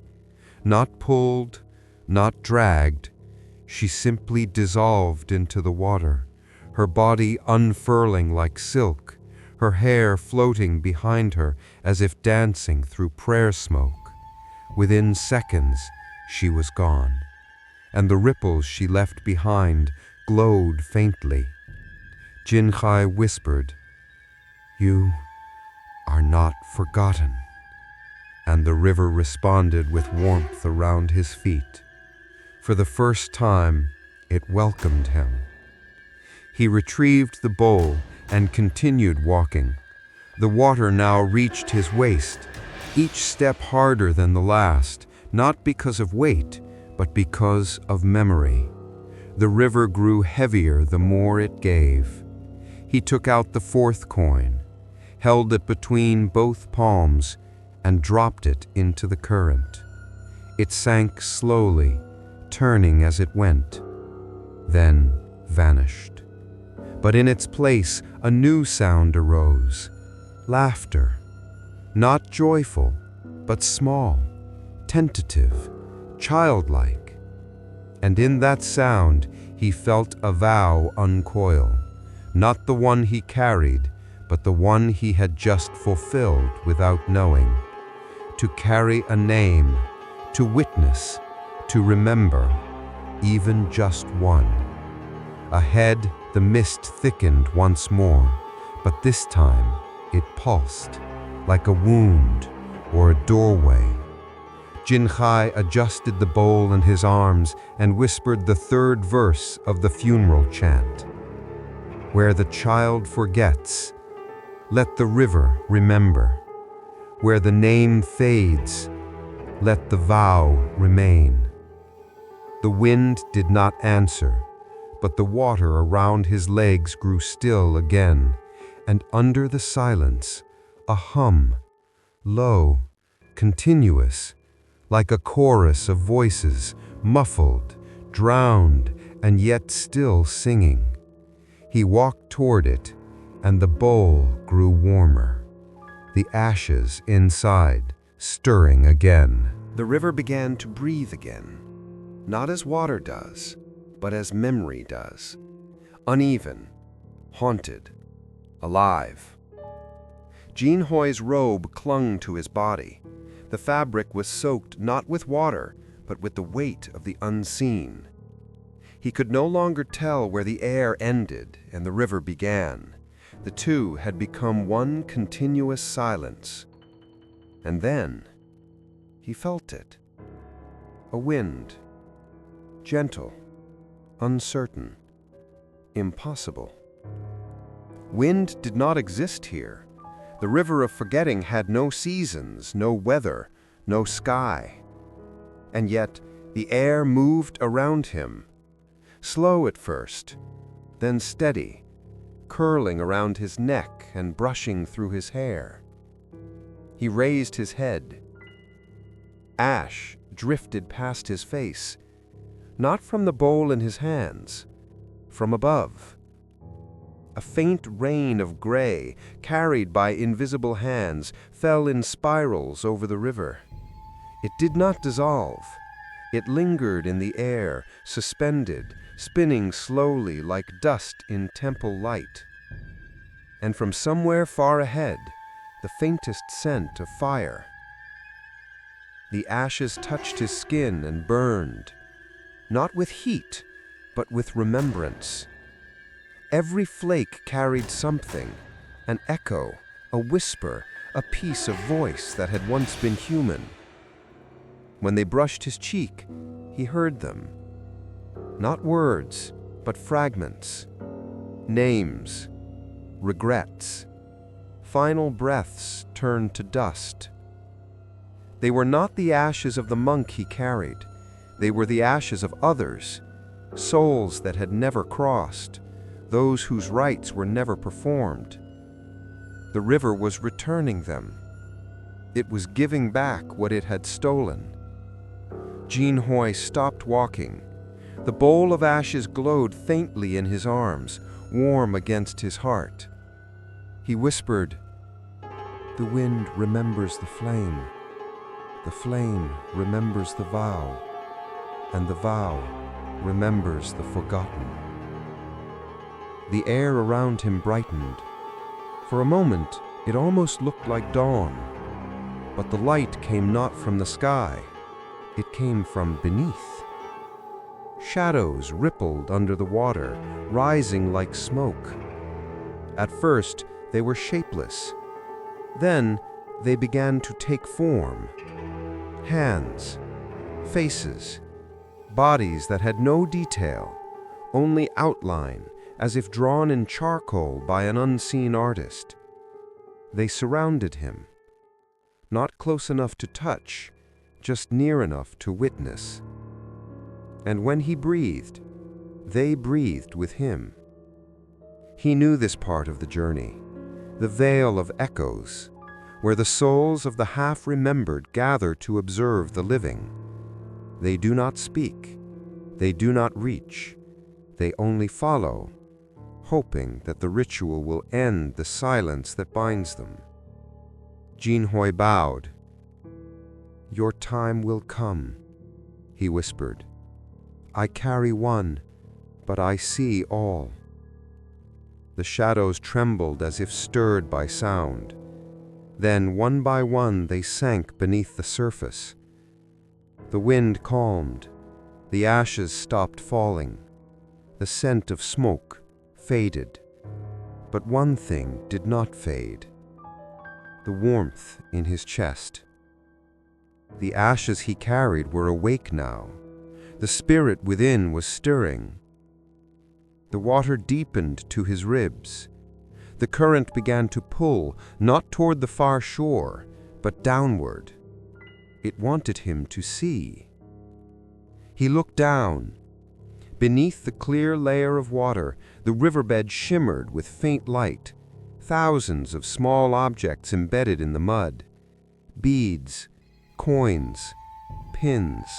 not pulled, not dragged. She simply dissolved into the water, her body unfurling like silk, her hair floating behind her as if dancing through prayer smoke. Within seconds, she was gone, and the ripples she left behind glowed faintly. Jinhai whispered, "You are not forgotten," and the river responded with warmth around his feet. For the first time, it welcomed him. He retrieved the bowl and continued walking. The water now reached his waist, each step harder than the last, not because of weight, but because of memory. The river grew heavier the more it gave. He took out the 4th coin, held it between both palms, and dropped it into the current. It sank slowly, turning as it went, then vanished. But in its place, a new sound arose. Laughter. Not joyful, but small, tentative, childlike. And in that sound, he felt a vow uncoil, not the one he carried, but the one he had just fulfilled without knowing. To carry a name, to witness, to remember, even just one. Ahead, the mist thickened once more, but this time it pulsed, like a wound or a doorway. Jinhai adjusted the bowl in his arms and whispered the third verse of the funeral chant. Where the child forgets, let the river remember. Where the name fades, let the vow remain. The wind did not answer, but the water around his legs grew still again, and under the silence, a hum, low, continuous, like a chorus of voices, muffled, drowned, and yet still singing. He walked toward it, and the bowl grew warmer, the ashes inside stirring again. The river began to breathe again, not as water does, but as memory does. Uneven, haunted, alive. Jinhoi's robe clung to his body. The fabric was soaked not with water, but with the weight of the unseen. He could no longer tell where the air ended and the river began. The two had become one continuous silence. And then he felt it. A wind, gentle, uncertain, impossible. Wind did not exist here. The river of forgetting had no seasons, no weather, no sky. And yet the air moved around him, slow at first, then steady, curling around his neck and brushing through his hair. He raised his head. Ash drifted past his face, not from the bowl in his hands, from above. A faint rain of gray, carried by invisible hands, fell in spirals over the river. It did not dissolve. It lingered in the air, suspended, spinning slowly like dust in temple light. And from somewhere far ahead, the faintest scent of fire. The ashes touched his skin and burned, not with heat, but with remembrance. Every flake carried something, an echo, a whisper, a piece of voice that had once been human. When they brushed his cheek, he heard them. Not words, but fragments. Names, regrets, final breaths turned to dust. They were not the ashes of the monk he carried. They were the ashes of others, souls that had never crossed, those whose rites were never performed. The river was returning them. It was giving back what it had stolen. Jinhoi stopped walking. The bowl of ashes glowed faintly in his arms, warm against his heart. He whispered, "The wind remembers the flame remembers the vow, and the vow remembers the forgotten." The air around him brightened. For a moment, it almost looked like dawn. But the light came not from the sky. It came from beneath. Shadows rippled under the water, rising like smoke. At first, they were shapeless. Then, they began to take form. Hands, faces, bodies that had no detail, only outline, as if drawn in charcoal by an unseen artist. They surrounded him, not close enough to touch, just near enough to witness. And when he breathed, they breathed with him. He knew this part of the journey, the veil of echoes, where the souls of the half-remembered gather to observe the living. They do not speak, they do not reach, they only follow, hoping that the ritual will end the silence that binds them. Jinhoi bowed. "Your time will come," he whispered. "I carry one, but I see all." The shadows trembled as if stirred by sound. Then, one by one, they sank beneath the surface. The wind calmed, The ashes stopped falling. The scent of smoke faded. But one thing did not fade: the warmth in his chest. The ashes he carried were awake now. The spirit within was stirring. The water deepened to his ribs. The current began to pull, not toward the far shore, but downward. It wanted him to see. He looked down. Beneath the clear layer of water, the riverbed shimmered with faint light, thousands of small objects embedded in the mud. Beads, coins, pins,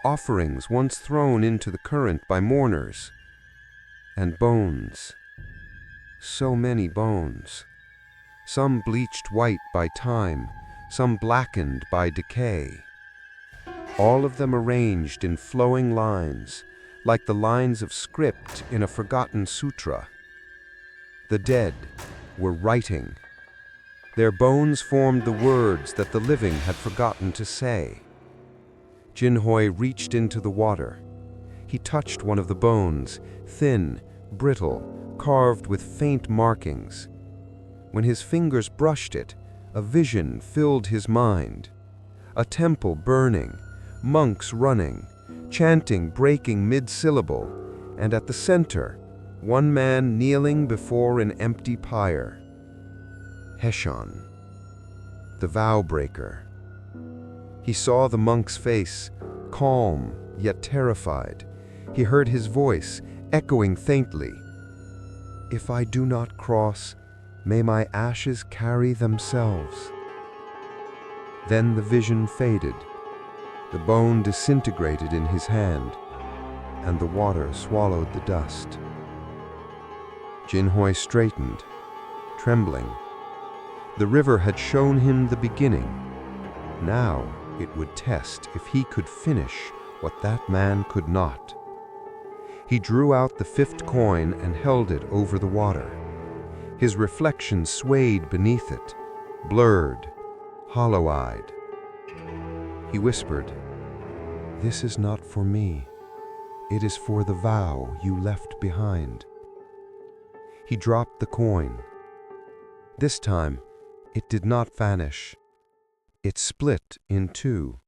offerings once thrown into the current by mourners. And bones. So many bones. Some bleached white by time, some blackened by decay. All of them arranged in flowing lines, like the lines of script in a forgotten sutra. The dead were writing. Their bones formed the words that the living had forgotten to say. Jinhui reached into the water. He touched one of the bones, thin, brittle, carved with faint markings. When his fingers brushed it, a vision filled his mind. A temple burning, monks running, chanting breaking mid-syllable, and at the center, one man kneeling before an empty pyre. Heshan, the vow-breaker. He saw the monk's face, calm yet terrified. He heard his voice, echoing faintly. "If I do not cross, may my ashes carry themselves." Then the vision faded. The bone disintegrated in his hand, and the water swallowed the dust. Jinhui straightened, trembling. The river had shown him the beginning. Now it would test if he could finish what that man could not. He drew out the 5th coin and held it over the water. His reflection swayed beneath it, blurred, hollow-eyed. He whispered, "This is not for me. It is for the vow you left behind." He dropped the coin. This time, it did not vanish. It split in two.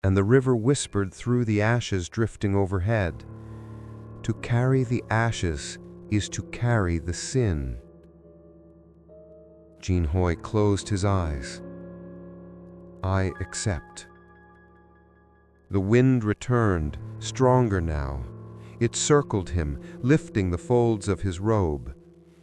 And the river whispered through the ashes drifting overhead. To carry the ashes is to carry the sin. Jinhui closed his eyes. "I accept." The wind returned, stronger now. It circled him, lifting the folds of his robe.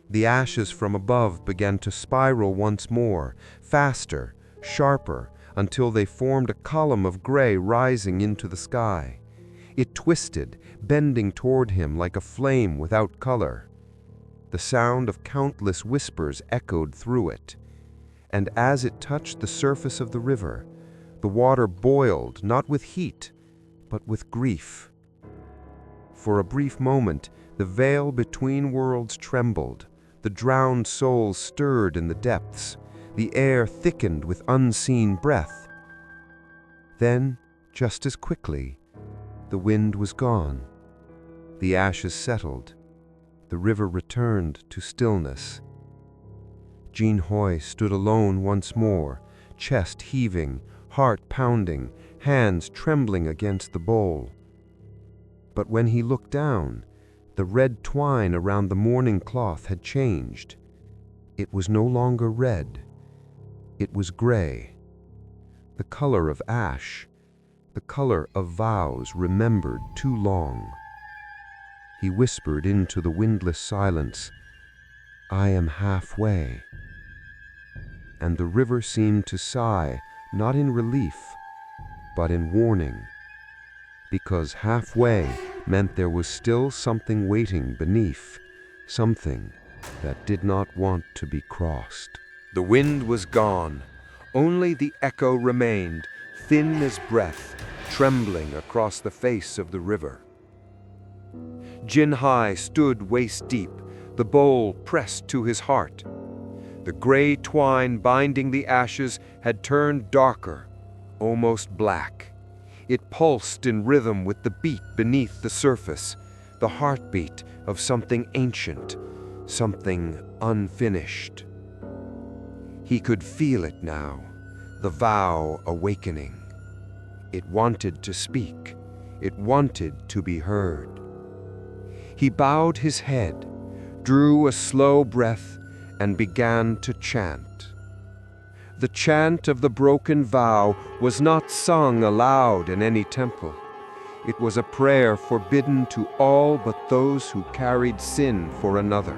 The ashes from above began to spiral once more, faster, sharper, until they formed a column of gray rising into the sky. It twisted, bending toward him like a flame without color. The sound of countless whispers echoed through it. And as it touched the surface of the river, the water boiled not with heat, but with grief. For a brief moment, the veil between worlds trembled. The drowned soul stirred in the depths. The air thickened with unseen breath. Then, just as quickly, the wind was gone. The ashes settled. The river returned to stillness. Jinhui stood alone once more, chest heaving, heart pounding, hands trembling against the bowl. But when he looked down, the red twine around the mourning cloth had changed. It was no longer red. It was gray. The color of ash, the color of vows remembered too long. He whispered into the windless silence, "I am halfway." And the river seemed to sigh, not in relief, but in warning. Because halfway meant there was still something waiting beneath, something that did not want to be crossed. The wind was gone. Only the echo remained, thin as breath, trembling across the face of the river. Jinhui stood waist-deep, the bowl pressed to his heart. The gray twine binding the ashes had turned darker, almost black. It pulsed in rhythm with the beat beneath the surface, the heartbeat of something ancient, something unfinished. He could feel it now, the vow awakening. It wanted to speak. It wanted to be heard. He bowed his head, drew a slow breath, and began to chant. The chant of the broken vow was not sung aloud in any temple. It was a prayer forbidden to all but those who carried sin for another.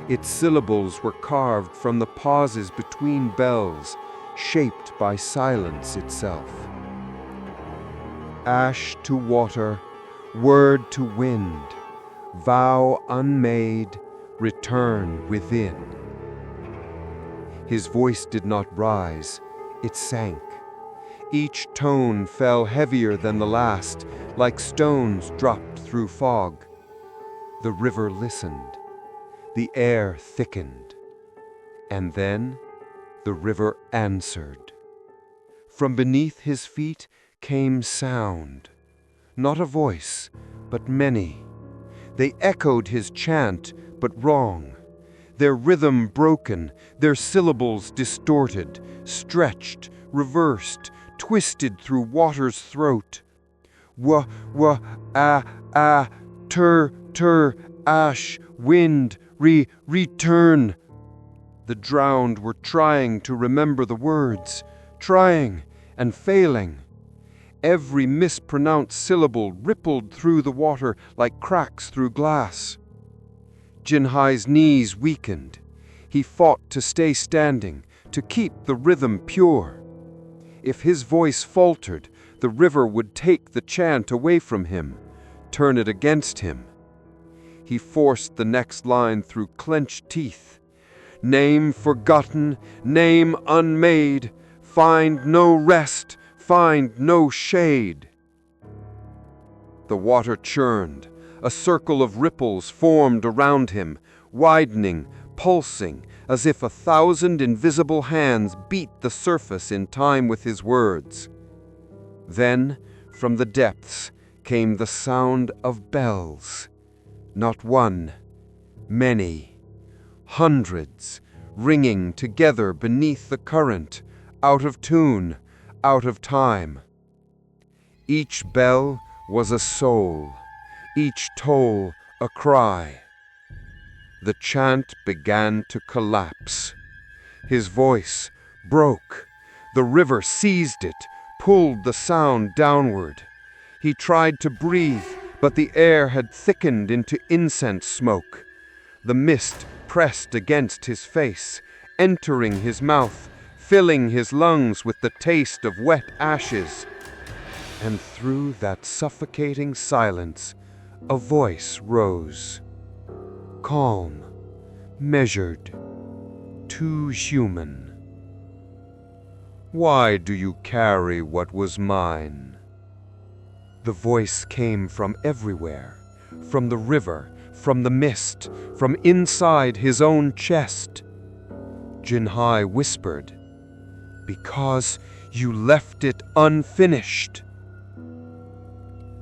Its syllables were carved from the pauses between bells, shaped by silence itself. Ash to water, word to wind, vow unmade, return within. His voice did not rise, it sank. Each tone fell heavier than the last, like stones dropped through fog. The river listened. The air thickened. And then the river answered. From beneath his feet came sound. Not a voice, but many. They echoed his chant, but wrong. Their rhythm broken, their syllables distorted, stretched, reversed, twisted through water's throat. Wa, wa, tur, ash, wind, return. The drowned were trying to remember the words, trying and failing. Every mispronounced syllable rippled through the water like cracks through glass. Jinhai's knees weakened. He fought to stay standing, to keep the rhythm pure. If his voice faltered, the river would take the chant away from him, turn it against him. He forced the next line through clenched teeth. Name forgotten, name unmade, find no rest, find no shade. The water churned. A circle of ripples formed around him, widening, pulsing, as if 1,000 invisible hands beat the surface in time with his words. Then, from the depths, came the sound of bells. Not one, many, hundreds, ringing together beneath the current, out of tune, out of time. Each bell was a soul, each toll a cry. The chant began to collapse. His voice broke. The river seized it, pulled the sound downward. He tried to breathe, but the air had thickened into incense smoke. The mist pressed against his face, entering his mouth, filling his lungs with the taste of wet ashes. And through that suffocating silence, a voice rose. Calm, measured, too human. Why do you carry what was mine? The voice came from everywhere, from the river, from the mist, from inside his own chest. Jinhai whispered, "Because you left it unfinished."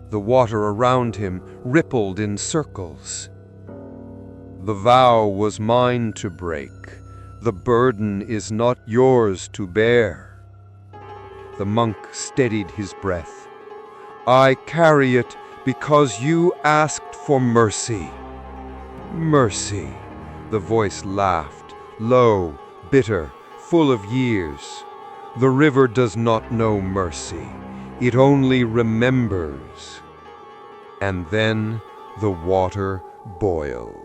The water around him rippled in circles. The vow was mine to break. The burden is not yours to bear. The monk steadied his breath. I carry it because you asked for mercy. Mercy, the voice laughed, low, bitter, full of years. The river does not know mercy. It only remembers. And then the water boiled.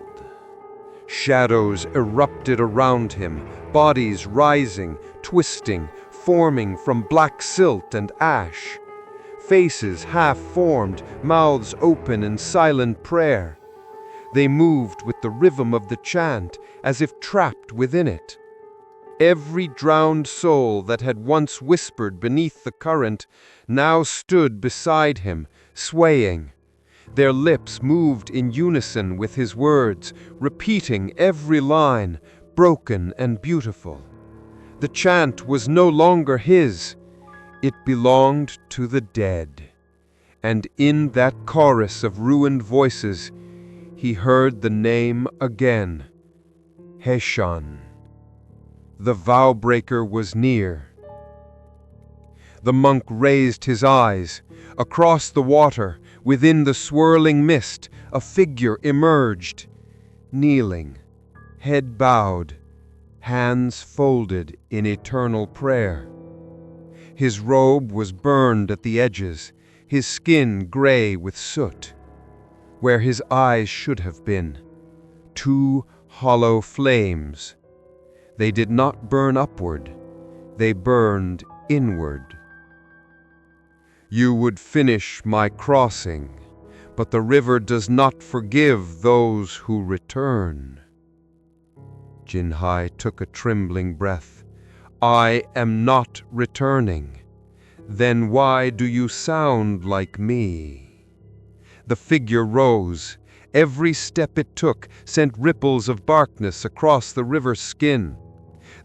Shadows erupted around him, bodies rising, twisting, forming from black silt and ash. Faces half-formed, mouths open in silent prayer. They moved with the rhythm of the chant, as if trapped within it. Every drowned soul that had once whispered beneath the current now stood beside him, swaying. Their lips moved in unison with his words, repeating every line, broken and beautiful. The chant was no longer his. It belonged to the dead, and in that chorus of ruined voices, he heard the name again, Heshan. The vow-breaker was near. The monk raised his eyes. Across the water, within the swirling mist, a figure emerged, kneeling, head bowed, hands folded in eternal prayer. His robe was burned at the edges, his skin gray with soot. Where his eyes should have been, two hollow flames. They did not burn upward, they burned inward. You would finish my crossing, but the river does not forgive those who return. Jinhai took a trembling breath. I am not returning. Then why do you sound like me? The figure rose. Every step it took sent ripples of darkness across the river's skin.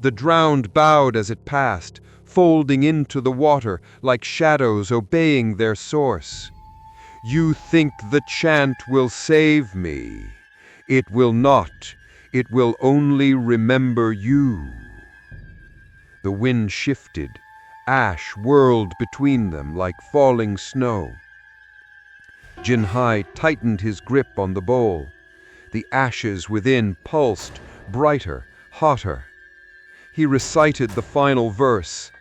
The drowned bowed as it passed, folding into the water like shadows obeying their source. You think the chant will save me. It will not. It will only remember you. The wind shifted. Ash whirled between them like falling snow. Jinhai tightened his grip on the bowl. The ashes within pulsed, brighter, hotter. He recited the final verse.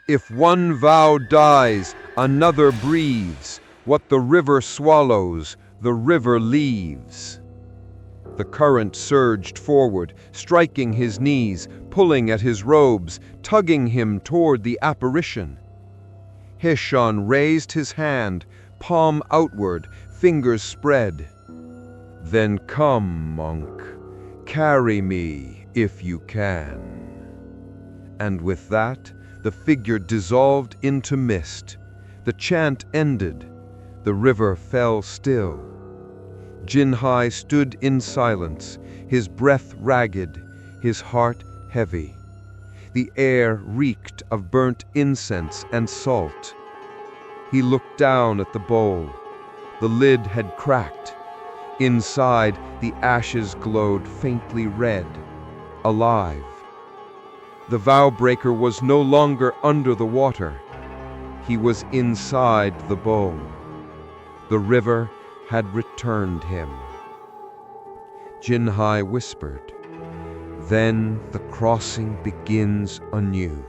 If one vow dies, another breathes. What the river swallows, the river leaves. The current surged forward, striking his knees, pulling at his robes, tugging him toward the apparition. Heshan raised his hand, palm outward, fingers spread. Then come, monk, carry me if you can. And with that, the figure dissolved into mist. The chant ended. The river fell still. Jinhai stood in silence, his breath ragged, his heart heavy. The air reeked of burnt incense and salt. He looked down at the bowl. The lid had cracked. Inside, the ashes glowed faintly red, alive. The vow-breaker was no longer under the water. He was inside the bowl. The river had returned him. Jinhai whispered, "Then the crossing begins anew."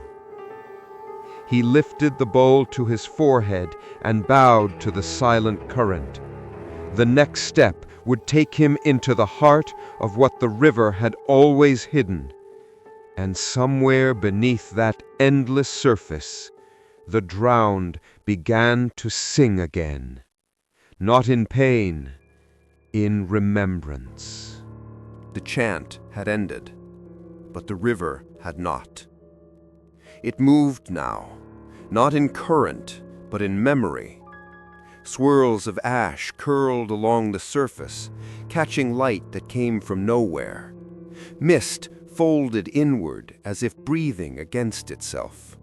He lifted the bowl to his forehead and bowed to the silent current. The next step would take him into the heart of what the river had always hidden. And somewhere beneath that endless surface, the drowned began to sing again. Not in pain, in remembrance. The chant had ended, but the river had not. It moved now, not in current, but in memory. Swirls of ash curled along the surface, catching light that came from nowhere. Mist folded inward as if breathing against itself.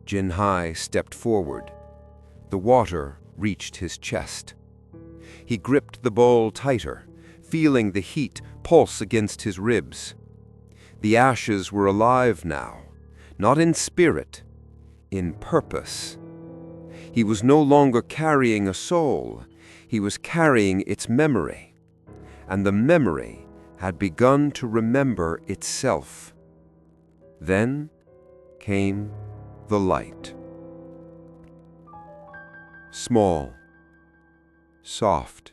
Jinhai stepped forward. The water reached his chest. He gripped the bowl tighter, feeling the heat pulse against his ribs. The ashes were alive now, not in spirit, in purpose. He was no longer carrying a soul, he was carrying its memory, and the memory had begun to remember itself. Then came the light. Small, soft,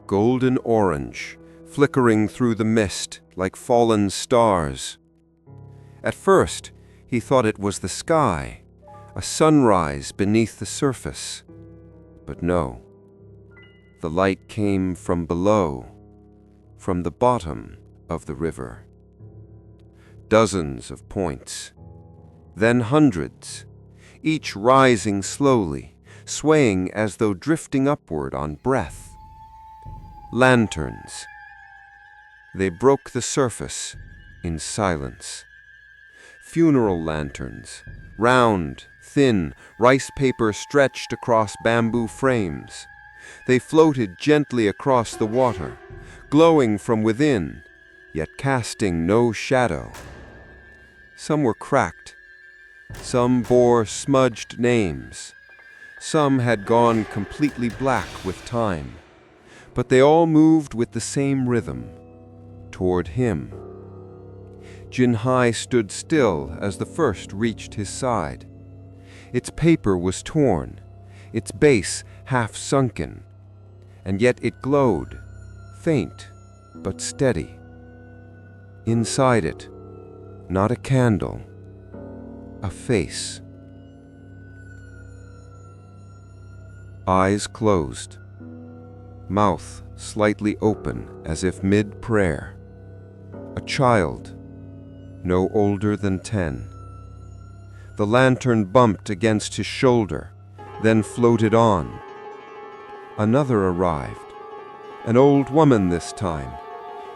golden orange, flickering through the mist like fallen stars. At first, he thought it was the sky, a sunrise beneath the surface. But no, the light came from below, from the bottom of the river. Dozens of points, then hundreds, each rising slowly, swaying as though drifting upward on breath. Lanterns. They broke the surface in silence. Funeral lanterns, round, thin, rice paper stretched across bamboo frames. They floated gently across the water, glowing from within, yet casting no shadow. Some were cracked. Some bore smudged names. Some had gone completely black with time. But they all moved with the same rhythm, toward him. Jinhai stood still as the first reached his side. Its paper was torn, its base half sunken, and yet it glowed, faint but steady. Inside it, not a candle, a face. Eyes closed, mouth slightly open as if mid-prayer. A child, no older than 10. The lantern bumped against his shoulder, then floated on. Another arrived, an old woman this time,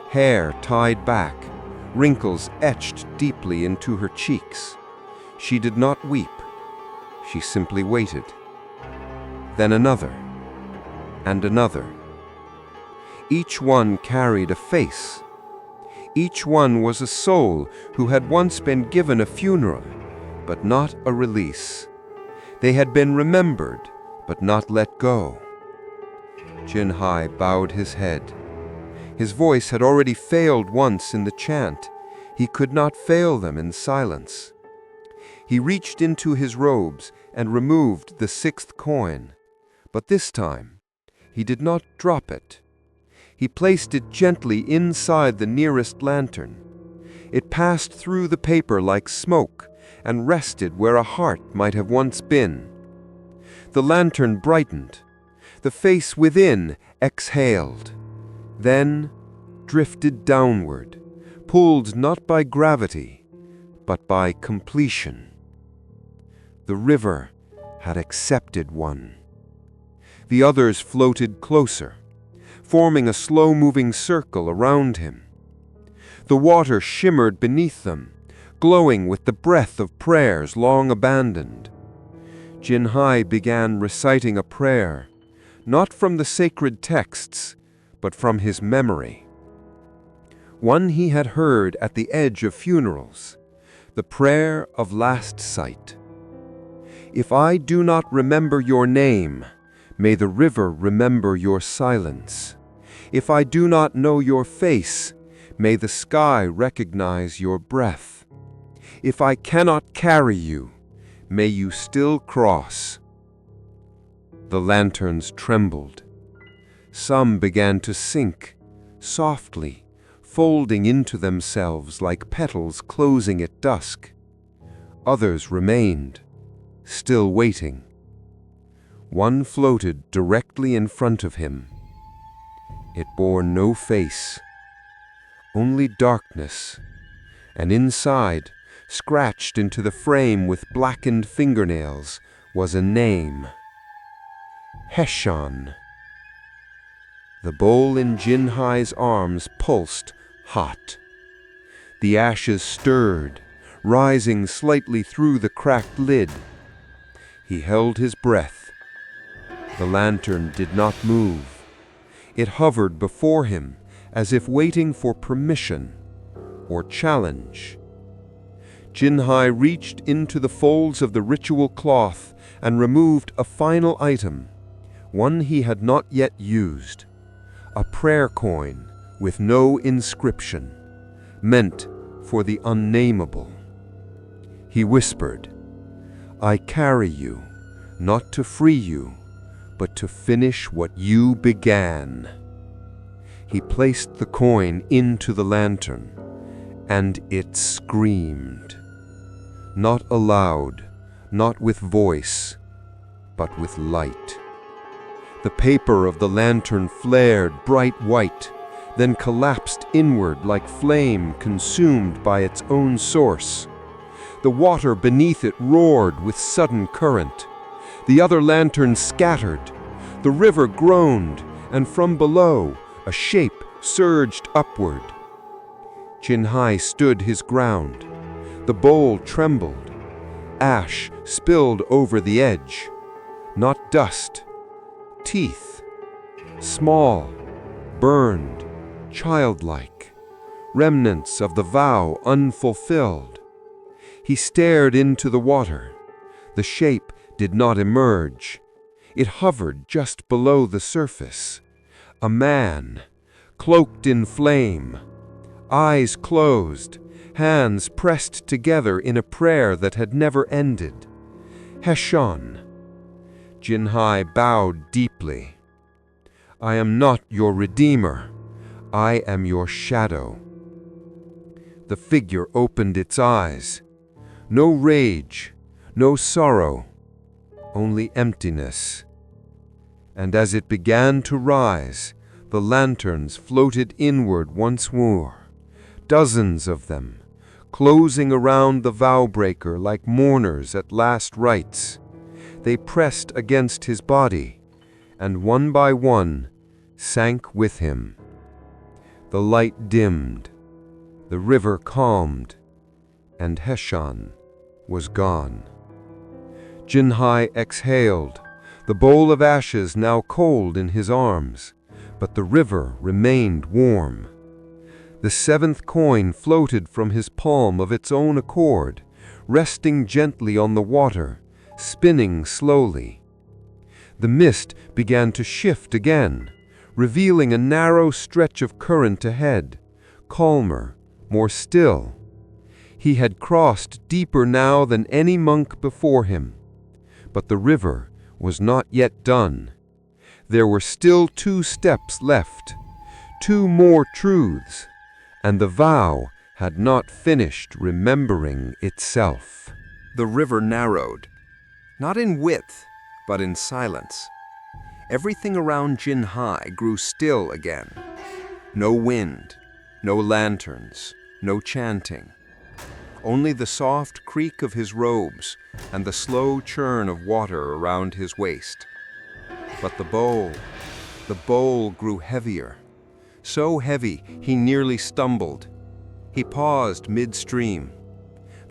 hair tied back, wrinkles etched deeply into her cheeks. She did not weep, she simply waited. Then another, and another. Each one carried a face. Each one was a soul who had once been given a funeral, but not a release. They had been remembered, but not let go. Jinhai bowed his head. His voice had already failed once in the chant. He could not fail them in silence. He reached into his robes and removed the 6th coin. But this time, he did not drop it. He placed it gently inside the nearest lantern. It passed through the paper like smoke and rested where a heart might have once been. The lantern brightened. The face within exhaled, then drifted downward, pulled not by gravity, but by completion. The river had accepted one. The others floated closer, forming a slow-moving circle around him. The water shimmered beneath them, glowing with the breath of prayers long abandoned. Jinhai began reciting a prayer, not from the sacred texts, but from his memory. One he had heard at the edge of funerals, the prayer of last sight. If I do not remember your name, may the river remember your silence. If I do not know your face, may the sky recognize your breath. If I cannot carry you, may you still cross. The lanterns trembled. Some began to sink, softly, folding into themselves like petals closing at dusk. Others remained, still waiting. One floated directly in front of him. It bore no face, only darkness, and inside, scratched into the frame with blackened fingernails, was a name. Heshan. The bowl in Jinhai's arms pulsed hot. The ashes stirred, rising slightly through the cracked lid. He held his breath. The lantern did not move. It hovered before him, as if waiting for permission or challenge. Jinhai reached into the folds of the ritual cloth and removed a final item, one he had not yet used, a prayer coin with no inscription, meant for the unnameable. He whispered, I carry you, not to free you, but to finish what you began. He placed the coin into the lantern, and it screamed. Not aloud, not with voice, but with light. The paper of the lantern flared bright white, then collapsed inward like flame consumed by its own source. The water beneath it roared with sudden current. The other lanterns scattered. The river groaned, and from below, a shape surged upward. Jinhai stood his ground. The bowl trembled. Ash spilled over the edge. Not dust. Teeth. Small, burned, childlike. Remnants of the vow unfulfilled. He stared into the water. The shape did not emerge. It hovered just below the surface. A man, cloaked in flame, eyes closed, hands pressed together in a prayer that had never ended. Heshon. Jinhai bowed deeply. I am not your redeemer. I am your shadow. The figure opened its eyes. No rage, no sorrow, only emptiness. And as it began to rise, the lanterns floated inward once more, dozens of them, closing around the vow-breaker like mourners at last rites. They pressed against his body, and one by one sank with him. The light dimmed, the river calmed, and Heshon was gone. Jinhai exhaled, the bowl of ashes now cold in his arms, but the river remained warm. The seventh coin floated from his palm of its own accord, resting gently on the water, spinning slowly. The mist began to shift again, revealing a narrow stretch of current ahead, calmer, more still. He had crossed deeper now than any monk before him. But the river was not yet done. There were still 2 steps left, 2 more truths, and the vow had not finished remembering itself. The river narrowed, not in width, but in silence. Everything around Jinhai grew still again. No wind, no lanterns, no chanting. Only the soft creak of his robes and the slow churn of water around his waist. But the bowl grew heavier. So heavy he nearly stumbled. He paused midstream.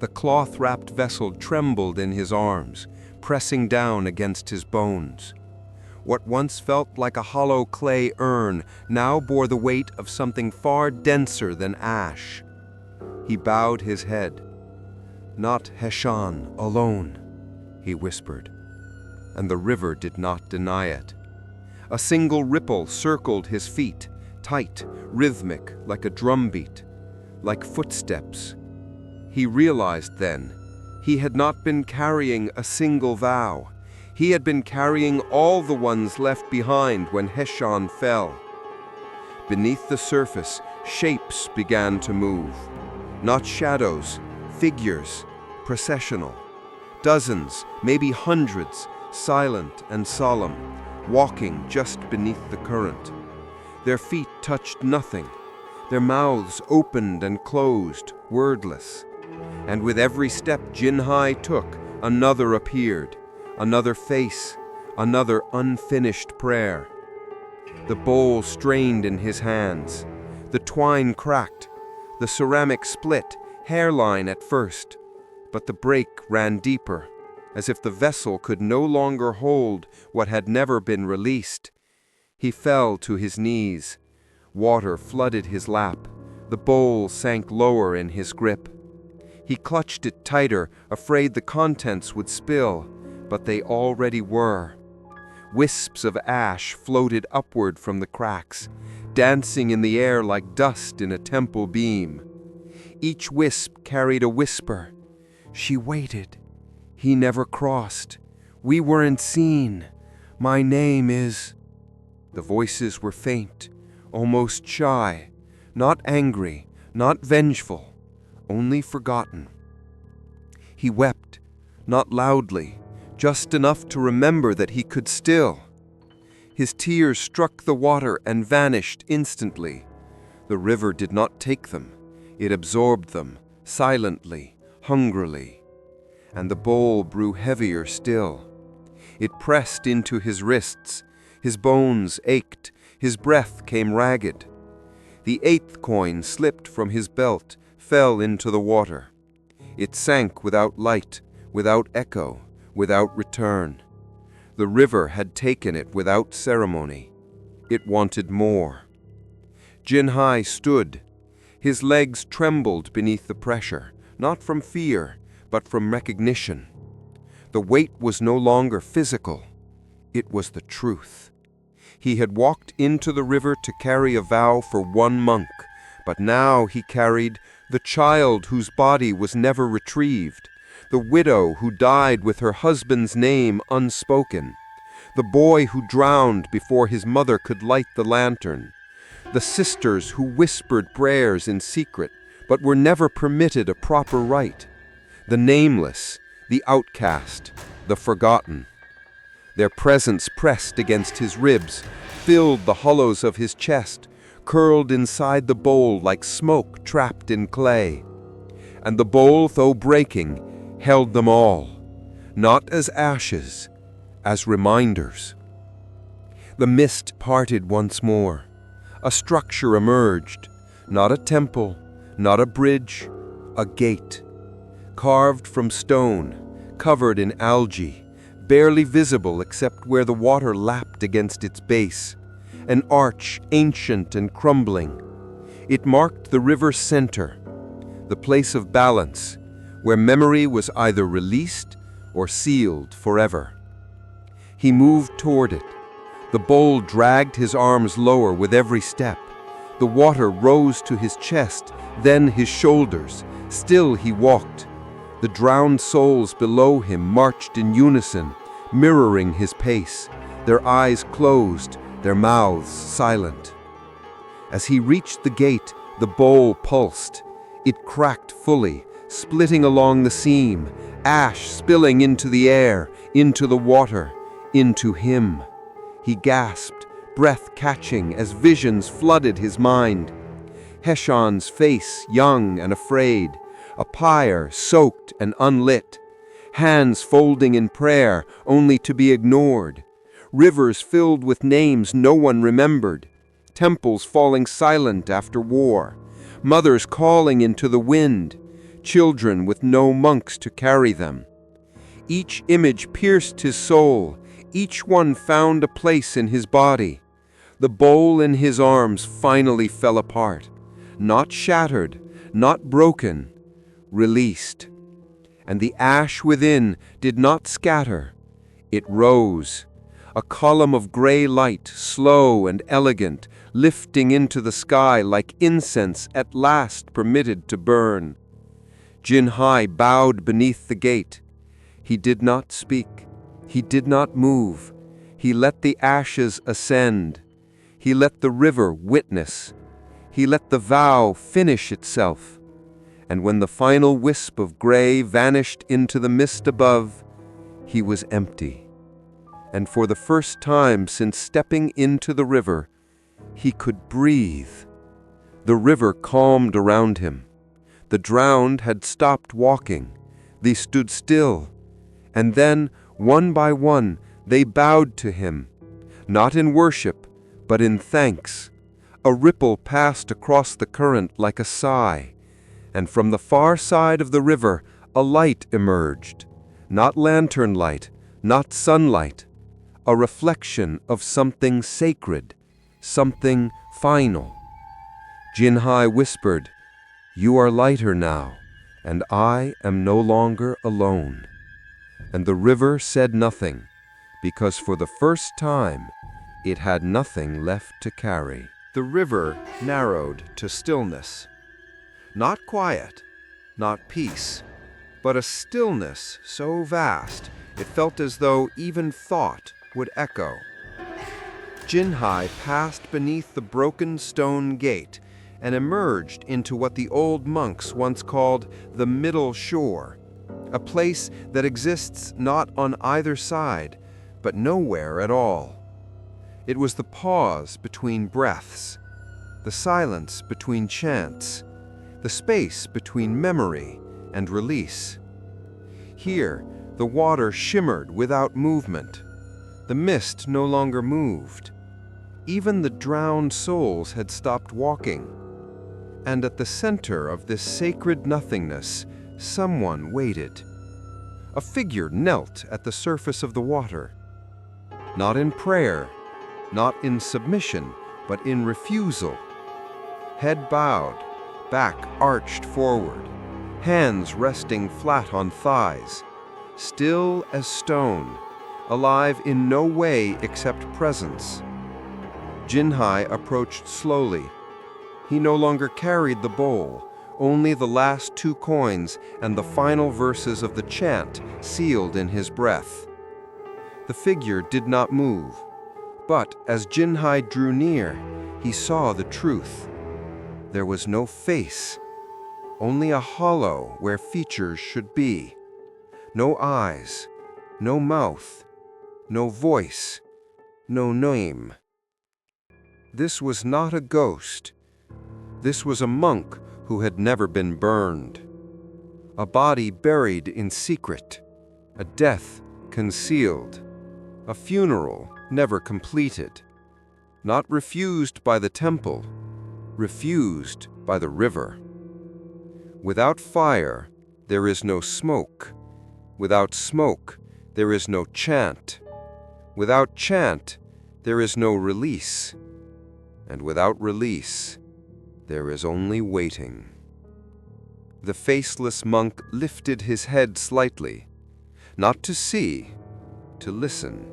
The cloth-wrapped vessel trembled in his arms, pressing down against his bones. What once felt like a hollow clay urn now bore the weight of something far denser than ash. He bowed his head. Not Heshon alone, he whispered, and the river did not deny it. A single ripple circled his feet, tight, rhythmic, like a drumbeat, like footsteps. He realized then, he had not been carrying a single vow. He had been carrying all the ones left behind when Heshon fell. Beneath the surface, shapes began to move. Not shadows, figures, processional. Dozens, maybe hundreds, silent and solemn, walking just beneath the current. Their feet touched nothing. Their mouths opened and closed, wordless. And with every step Jinhai took, another appeared, another face, another unfinished prayer. The bowl strained in his hands. The twine cracked. The ceramic split, hairline at first. But the break ran deeper, as if the vessel could no longer hold what had never been released. He fell to his knees. Water flooded his lap. The bowl sank lower in his grip. He clutched it tighter, afraid the contents would spill, but they already were. Wisps of ash floated upward from the cracks, dancing in the air like dust in a temple beam. Each wisp carried a whisper. She waited. He never crossed. We weren't seen. My name is... The voices were faint, almost shy, not angry, not vengeful, only forgotten. He wept, not loudly, just enough to remember that he could still. His tears struck the water and vanished instantly. The river did not take them. It absorbed them, silently, hungrily. And the bowl grew heavier still. It pressed into his wrists. His bones ached. His breath came ragged. The 8th coin slipped from his belt, fell into the water. It sank without light, without echo, without return. The river had taken it without ceremony. It wanted more. Jinhai stood. His legs trembled beneath the pressure, not from fear, but from recognition. The weight was no longer physical. It was the truth. He had walked into the river to carry a vow for one monk, but now he carried the child whose body was never retrieved, the widow who died with her husband's name unspoken, the boy who drowned before his mother could light the lantern, the sisters who whispered prayers in secret but were never permitted a proper rite, the nameless, the outcast, the forgotten. Their presence pressed against his ribs, filled the hollows of his chest, curled inside the bowl like smoke trapped in clay. And the bowl, though breaking, held them all, not as ashes, as reminders. The mist parted once more. A structure emerged, not a temple, not a bridge, a gate, carved from stone, covered in algae, barely visible except where the water lapped against its base, an arch ancient and crumbling. It marked the river's center, the place of balance, where memory was either released or sealed forever. He moved toward it. The bowl dragged his arms lower with every step. The water rose to his chest, then his shoulders. Still he walked. The drowned souls below him marched in unison, mirroring his pace, their eyes closed, their mouths silent. As he reached the gate, the bowl pulsed. It cracked fully, splitting along the seam, ash spilling into the air, into the water, into him. He gasped, breath catching as visions flooded his mind. Heshon's face, young and afraid, a pyre soaked and unlit, hands folding in prayer only to be ignored, rivers filled with names no one remembered, temples falling silent after war, mothers calling into the wind, children with no monks to carry them. Each image pierced his soul, each one found a place in his body. The bowl in his arms finally fell apart, not shattered, not broken, released. And the ash within did not scatter. It rose, a column of gray light, slow and elegant, lifting into the sky like incense at last permitted to burn. Jinhai bowed beneath the gate. He did not speak. He did not move. He let the ashes ascend. He let the river witness. He let the vow finish itself. And when the final wisp of gray vanished into the mist above, he was empty. And for the first time since stepping into the river, he could breathe. The river calmed around him. The drowned had stopped walking. They stood still. And then, one by one, they bowed to him, not in worship, but in thanks. A ripple passed across the current like a sigh, and from the far side of the river a light emerged, not lantern light, not sunlight, a reflection of something sacred, something final. Jinhai whispered, "You are lighter now, and I am no longer alone." And the river said nothing, because for the first time it had nothing left to carry. The river narrowed to stillness. Not quiet, not peace, but a stillness so vast it felt as though even thought would echo. Jinhai passed beneath the broken stone gate and emerged into what the old monks once called the middle shore, a place that exists not on either side, but nowhere at all. It was the pause between breaths, the silence between chants, the space between memory and release. Here, the water shimmered without movement. The mist no longer moved. Even the drowned souls had stopped walking. And at the center of this sacred nothingness, someone waited. A figure knelt at the surface of the water. Not in prayer, not in submission, but in refusal. Head bowed, back arched forward, hands resting flat on thighs, still as stone, alive in no way except presence. Jinhai approached slowly. He no longer carried the bowl, only the last 2 coins and the final verses of the chant sealed in his breath. The figure did not move, but as Jinhai drew near, he saw the truth. There was no face, only a hollow where features should be. No eyes, no mouth, no voice, no name. This was not a ghost. This was a monk who had never been burned. A body buried in secret, a death concealed, a funeral never completed. Not refused by the temple, refused by the river. Without fire, there is no smoke. Without smoke, there is no chant. Without chant, there is no release. And without release, there is only waiting. The faceless monk lifted his head slightly, not to see, to listen.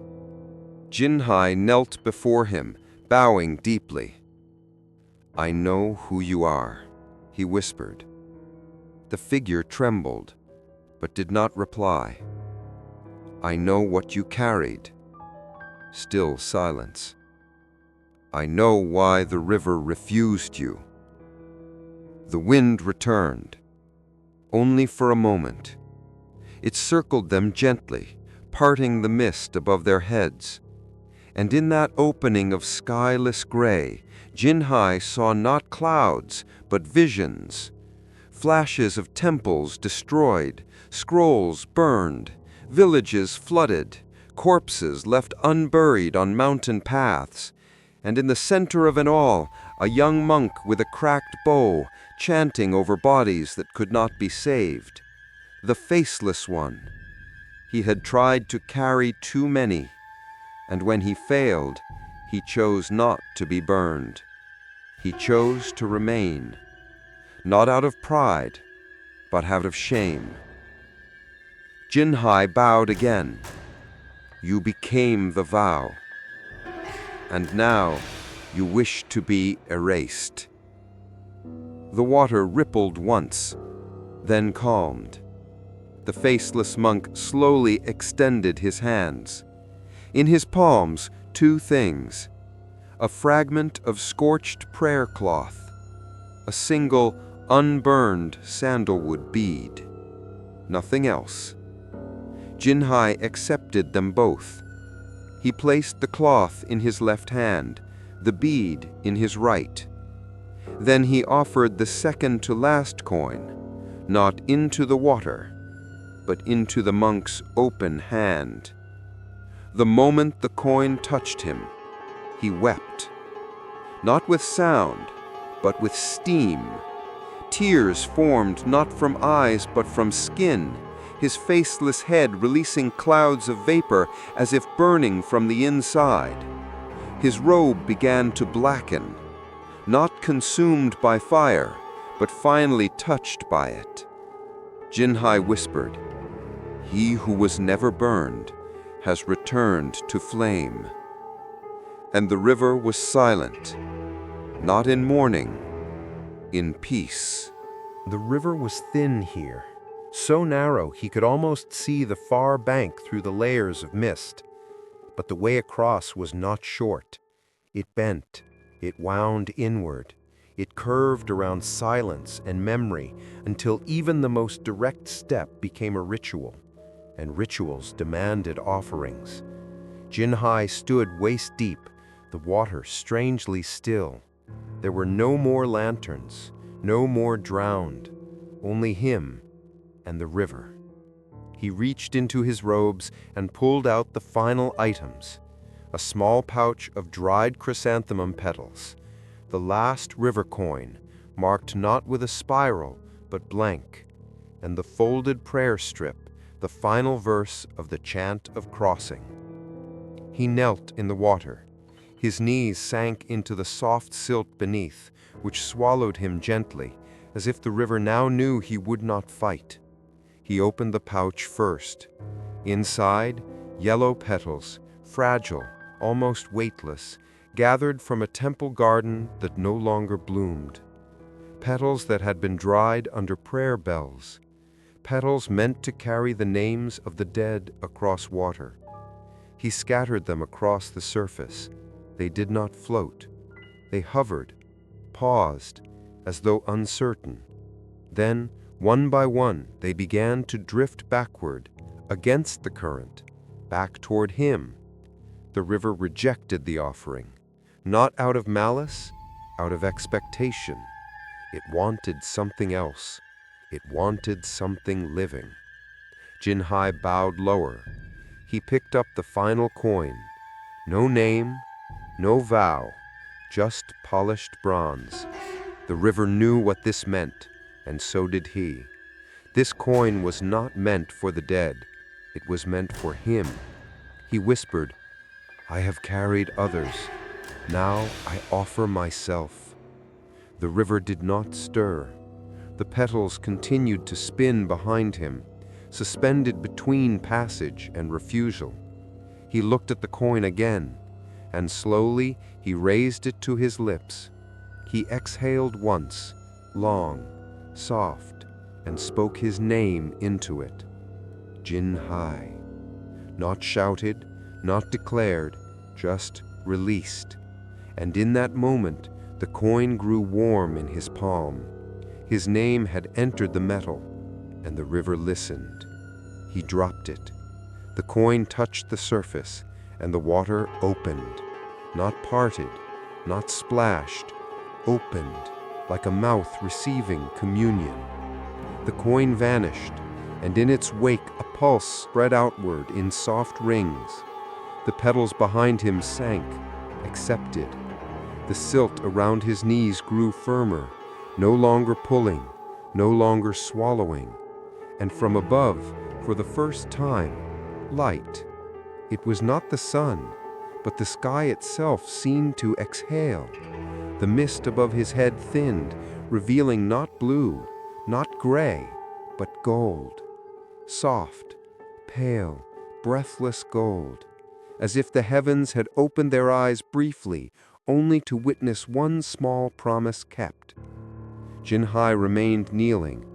Jinhai knelt before him, bowing deeply. "I know who you are," he whispered. The figure trembled, but did not reply. "I know what you carried." Still silence. "I know why the river refused you." The wind returned, only for a moment. It circled them gently, parting the mist above their heads. And in that opening of skyless gray, Jinhai saw not clouds, but visions. Flashes of temples destroyed, scrolls burned, villages flooded, corpses left unburied on mountain paths. And in the center of it all, a young monk with a cracked bow, chanting over bodies that could not be saved. The faceless one. He had tried to carry too many, and when he failed, he chose not to be burned. He chose to remain, not out of pride, but out of shame. Jinhai bowed again. "You became the vow. And now you wish to be erased." The water rippled once, then calmed. The faceless monk slowly extended his hands. In his palms, 2 things: a fragment of scorched prayer cloth, a single unburned sandalwood bead. Nothing else. Jinhai accepted them both. He placed the cloth in his left hand, the bead in his right. Then he offered the second to last coin, not into the water, but into the monk's open hand. The moment the coin touched him, he wept. Not with sound, but with steam. Tears formed not from eyes, but from skin, his faceless head releasing clouds of vapor as if burning from the inside. His robe began to blacken, not consumed by fire, but finally touched by it. Jinhai whispered, "He who was never burned has returned to flame." And the river was silent, not in mourning, in peace. The river was thin here, so narrow he could almost see the far bank through the layers of mist. But the way across was not short. It bent, it wound inward, it curved around silence and memory until even the most direct step became a ritual, and rituals demanded offerings. Jinhai stood waist-deep, the water strangely still. There were no more lanterns, no more drowned, only him and the river. He reached into his robes and pulled out the final items, a small pouch of dried chrysanthemum petals, the last river coin, marked not with a spiral, but blank, and the folded prayer strip the final verse of the chant of crossing. He knelt in the water. His knees sank into the soft silt beneath, which swallowed him gently, as if the river now knew he would not fight. He opened the pouch first. Inside, yellow petals, fragile, almost weightless, gathered from a temple garden that no longer bloomed. Petals that had been dried under prayer bells. Petals meant to carry the names of the dead across water. He scattered them across the surface. They did not float. They hovered, paused, as though uncertain. Then, one by one, they began to drift backward, against the current, back toward him. The river rejected the offering, not out of malice, out of expectation. It wanted something else. It wanted something living. Jinhai bowed lower. He picked up the final coin. No name, no vow, just polished bronze. The river knew what this meant, and so did he. This coin was not meant for the dead. It was meant for him. He whispered, "I have carried others. Now I offer myself." The river did not stir. The petals continued to spin behind him, suspended between passage and refusal. He looked at the coin again, and slowly he raised it to his lips. He exhaled once, long, soft, and spoke his name into it. Jinhai. Not shouted, not declared, just released. And in that moment, the coin grew warm in his palm. His name had entered the metal, and the river listened. He dropped it. The coin touched the surface, and the water opened. Not parted, not splashed, opened, like a mouth receiving communion. The coin vanished, and in its wake a pulse spread outward in soft rings. The petals behind him sank, accepted. The silt around his knees grew firmer, no longer pulling, no longer swallowing. And from above, for the first time, light. It was not the sun, but the sky itself seemed to exhale. The mist above his head thinned, revealing not blue, not gray, but gold. Soft, pale, breathless gold, as if the heavens had opened their eyes briefly, only to witness one small promise kept. Jinhai remained kneeling.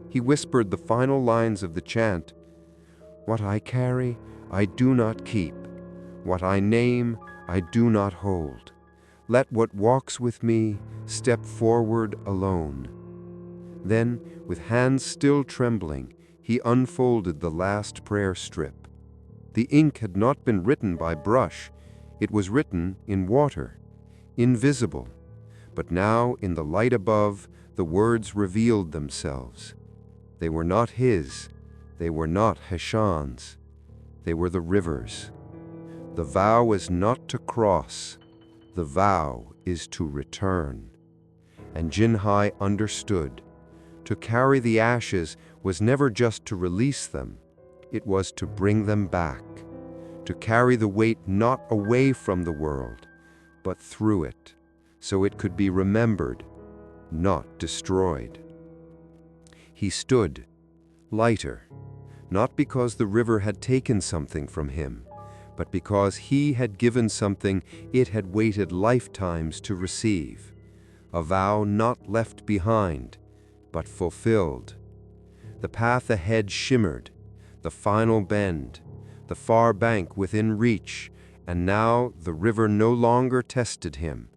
He whispered the final lines of the chant. "What I carry, I do not keep. What I name, I do not hold. Let what walks with me step forward alone." Then, with hands still trembling, he unfolded the last prayer strip. The ink had not been written by brush. It was written in water, invisible. But now, in the light above, the words revealed themselves. They were not his. They were not Heshan's. They were the river's. The vow is not to cross. The vow is to return. And Jinhai understood. To carry the ashes was never just to release them. It was to bring them back. To carry the weight not away from the world, but through it, so it could be remembered, not destroyed. He stood, lighter, not because the river had taken something from him, but because he had given something it had waited lifetimes to receive, a vow not left behind, but fulfilled. The path ahead shimmered, the final bend, the far bank within reach, and now the river no longer tested him.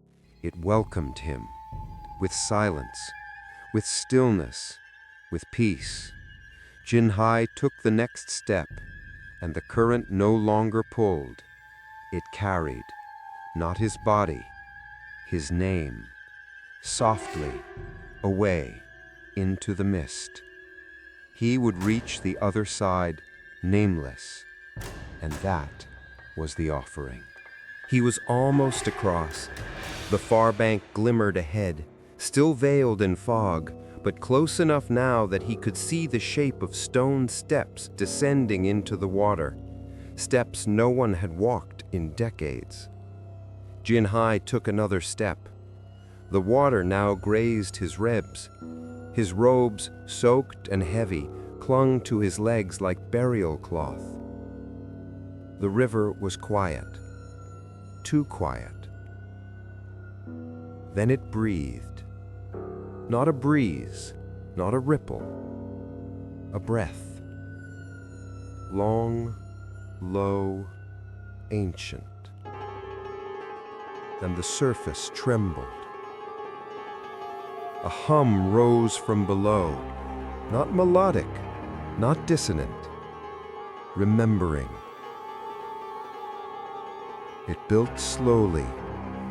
It welcomed him, with silence, with stillness, with peace. Jinhai took the next step, and the current no longer pulled. It carried, not his body, his name, softly, away, into the mist. He would reach the other side, nameless, and that was the offering. He was almost across. The far bank glimmered ahead, still veiled in fog, but close enough now that he could see the shape of stone steps descending into the water, steps no one had walked in decades. Jinhai took another step. The water now grazed his ribs. His robes, soaked and heavy, clung to his legs like burial cloth. The river was quiet, too quiet. Then it breathed. Not a breeze, not a ripple, a breath. Long, low, ancient. And the surface trembled. A hum rose from below, not melodic, not dissonant, remembering. It built slowly,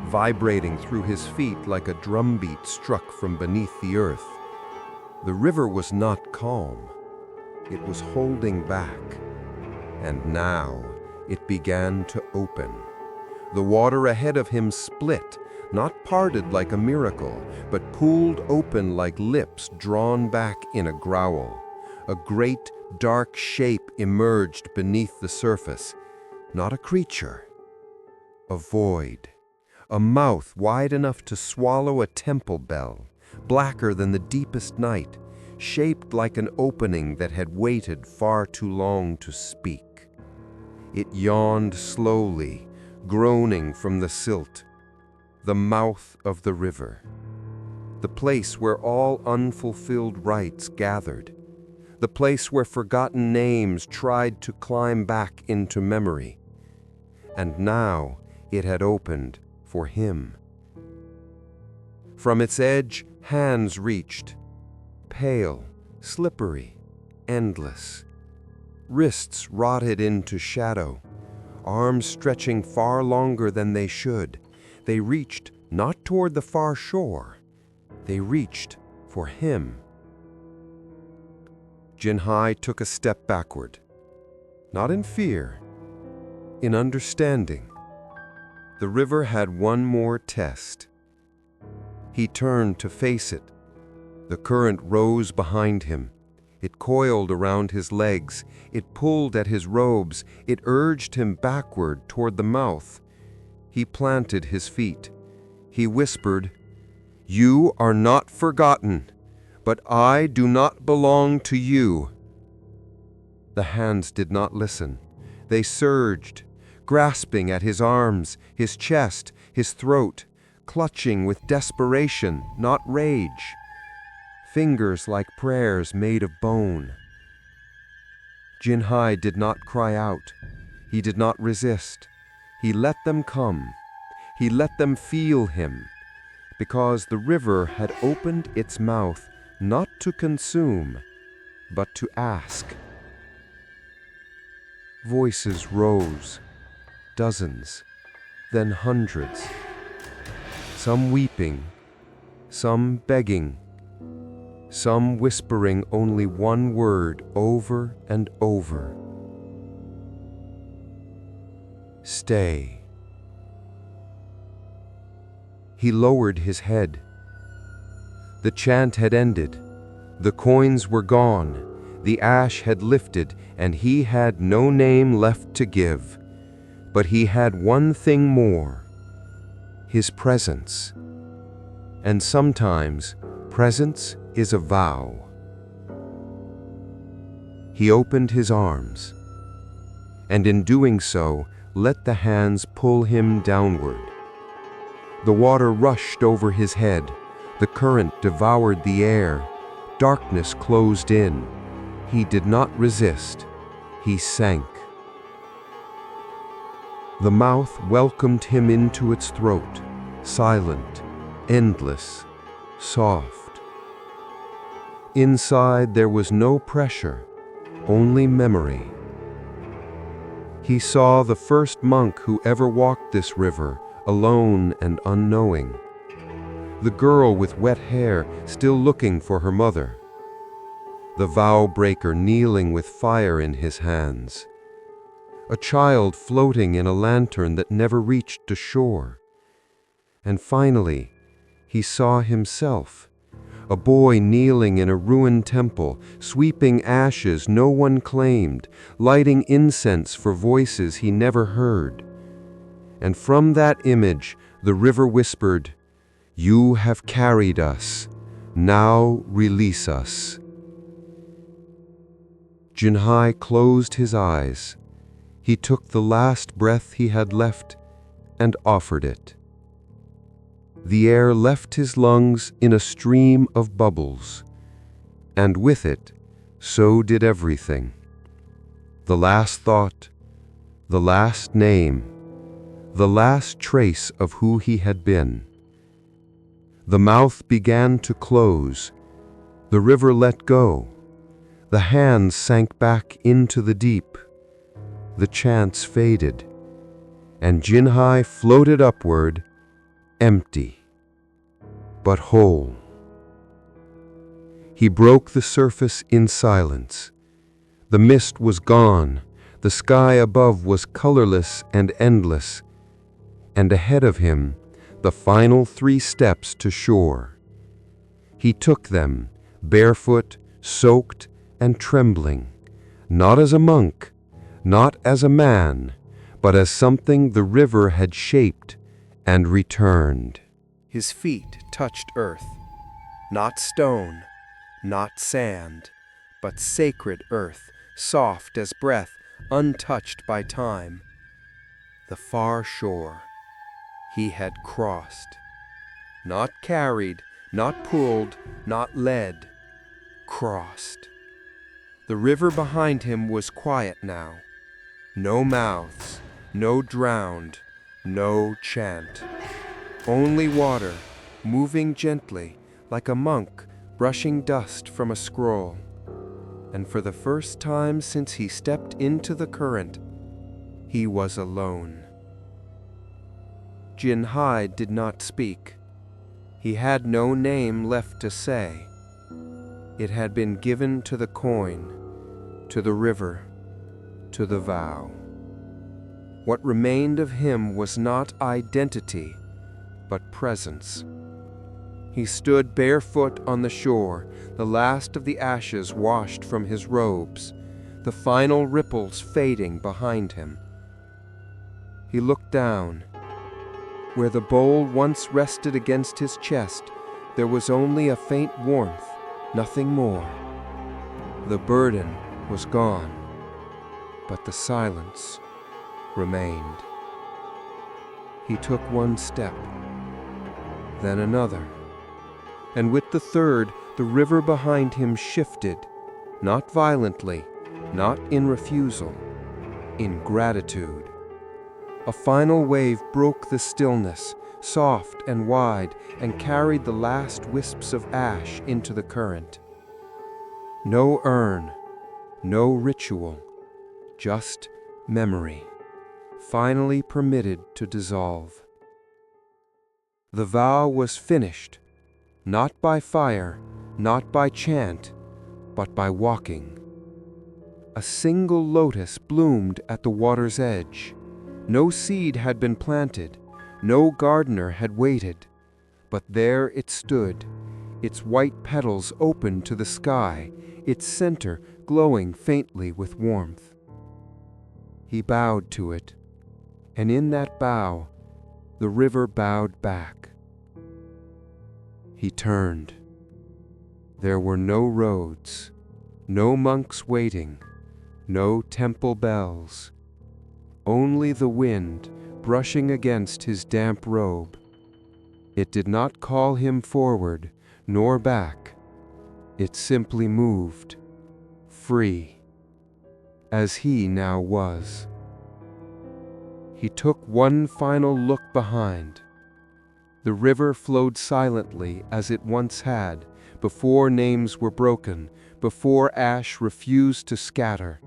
vibrating through his feet like a drumbeat struck from beneath the earth. The river was not calm. It was holding back. And now it began to open. The water ahead of him split, not parted like a miracle, but pooled open like lips drawn back in a growl. A great, dark shape emerged beneath the surface. Not a creature. A void. A mouth wide enough to swallow a temple bell, blacker than the deepest night, shaped like an opening that had waited far too long to speak. It yawned slowly, groaning from the silt. The mouth of the river. The place where all unfulfilled rites gathered. The place where forgotten names tried to climb back into memory. And now it had opened for him. From its edge, hands reached, pale, slippery, endless. Wrists rotted into shadow, arms stretching far longer than they should. They reached not toward the far shore. They reached for him. Jinhai took a step backward, not in fear, in understanding. The river had one more test. He turned to face it. The current rose behind him. It coiled around his legs. It pulled at his robes. It urged him backward toward the mouth. He planted his feet. He whispered, "You are not forgotten, but I do not belong to you." The hands did not listen. They surged, grasping at his arms, his chest, his throat, clutching with desperation, not rage. Fingers like prayers made of bone. Jinhai did not cry out. He did not resist. He let them come. He let them feel him, because the river had opened its mouth not to consume, but to ask. Voices rose, dozens, then hundreds, some weeping, some begging, some whispering only one word over and over. Stay. He lowered his head. The chant had ended. The coins were gone. The ash had lifted, and he had no name left to give. But he had one thing more: his presence. And sometimes presence is a vow. He opened his arms, and in doing so, let the hands pull him downward. The water rushed over his head. The current devoured the air. Darkness closed in. He did not resist. He sank. The mouth welcomed him into its throat, silent, endless, soft. Inside there was no pressure, only memory. He saw the first monk who ever walked this river, alone and unknowing. The girl with wet hair still looking for her mother. The vow breaker kneeling with fire in his hands. A child floating in a lantern that never reached the shore. And finally, he saw himself, a boy kneeling in a ruined temple, sweeping ashes no one claimed, lighting incense for voices he never heard. And from that image the river whispered, "You have carried us, now release us." Jinhai closed his eyes. He took the last breath he had left and offered it. The air left his lungs in a stream of bubbles, and with it, so did everything. The last thought, the last name, the last trace of who he had been. The mouth began to close, the river let go, the hands sank back into the deep, the chants faded, and Jinhai floated upward, empty, but whole. He broke the surface in silence. The mist was gone, the sky above was colorless and endless, and ahead of him, the final 3 steps to shore. He took them, barefoot, soaked, and trembling, not as a monk, not as a man, but as something the river had shaped and returned. His feet touched earth, not stone, not sand, but sacred earth, soft as breath, untouched by time. The far shore he had crossed. Not carried, not pulled, not led. Crossed. The river behind him was quiet now. No mouths, no drowned, no chant. Only water, moving gently, like a monk brushing dust from a scroll. And for the first time since he stepped into the current, he was alone. Jinhai did not speak. He had no name left to say. It had been given to the coin, to the river, to the vow. What remained of him was not identity, but presence. He stood barefoot on the shore, the last of the ashes washed from his robes, the final ripples fading behind him. He looked down. Where the bowl once rested against his chest, there was only a faint warmth, nothing more. The burden was gone, but the silence remained. He took one step, then another, and with the third, the river behind him shifted, not violently, not in refusal, in gratitude. A final wave broke the stillness, soft and wide, and carried the last wisps of ash into the current. No urn, no ritual, just memory, finally permitted to dissolve. The vow was finished, not by fire, not by chant, but by walking. A single lotus bloomed at the water's edge. No seed had been planted, no gardener had waited, but there it stood, its white petals open to the sky, its center glowing faintly with warmth. He bowed to it, and in that bow, the river bowed back. He turned. There were no roads, no monks waiting, no temple bells. Only the wind brushing against his damp robe. It did not call him forward, nor back. It simply moved, free, as he now was. He took one final look behind. The river flowed silently as it once had, before names were broken, before ash refused to scatter.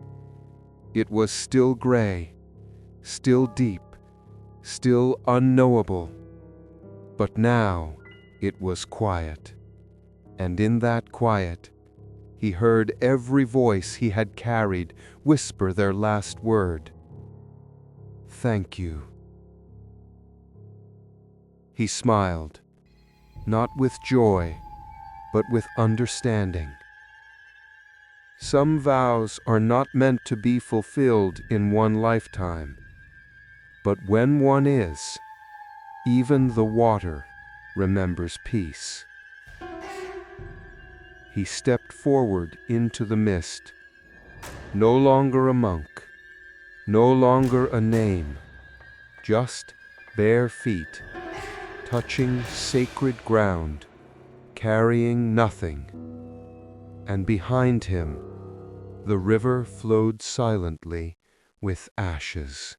It was still gray, still deep, still unknowable. But now it was quiet, and in that quiet, he heard every voice he had carried whisper their last word. Thank you. He smiled, not with joy, but with understanding. Some vows are not meant to be fulfilled in one lifetime, but when one is, even the water remembers peace. He stepped forward into the mist, no longer a monk, no longer a name, just bare feet, touching sacred ground, carrying nothing. And behind him, the river flowed silently with ashes.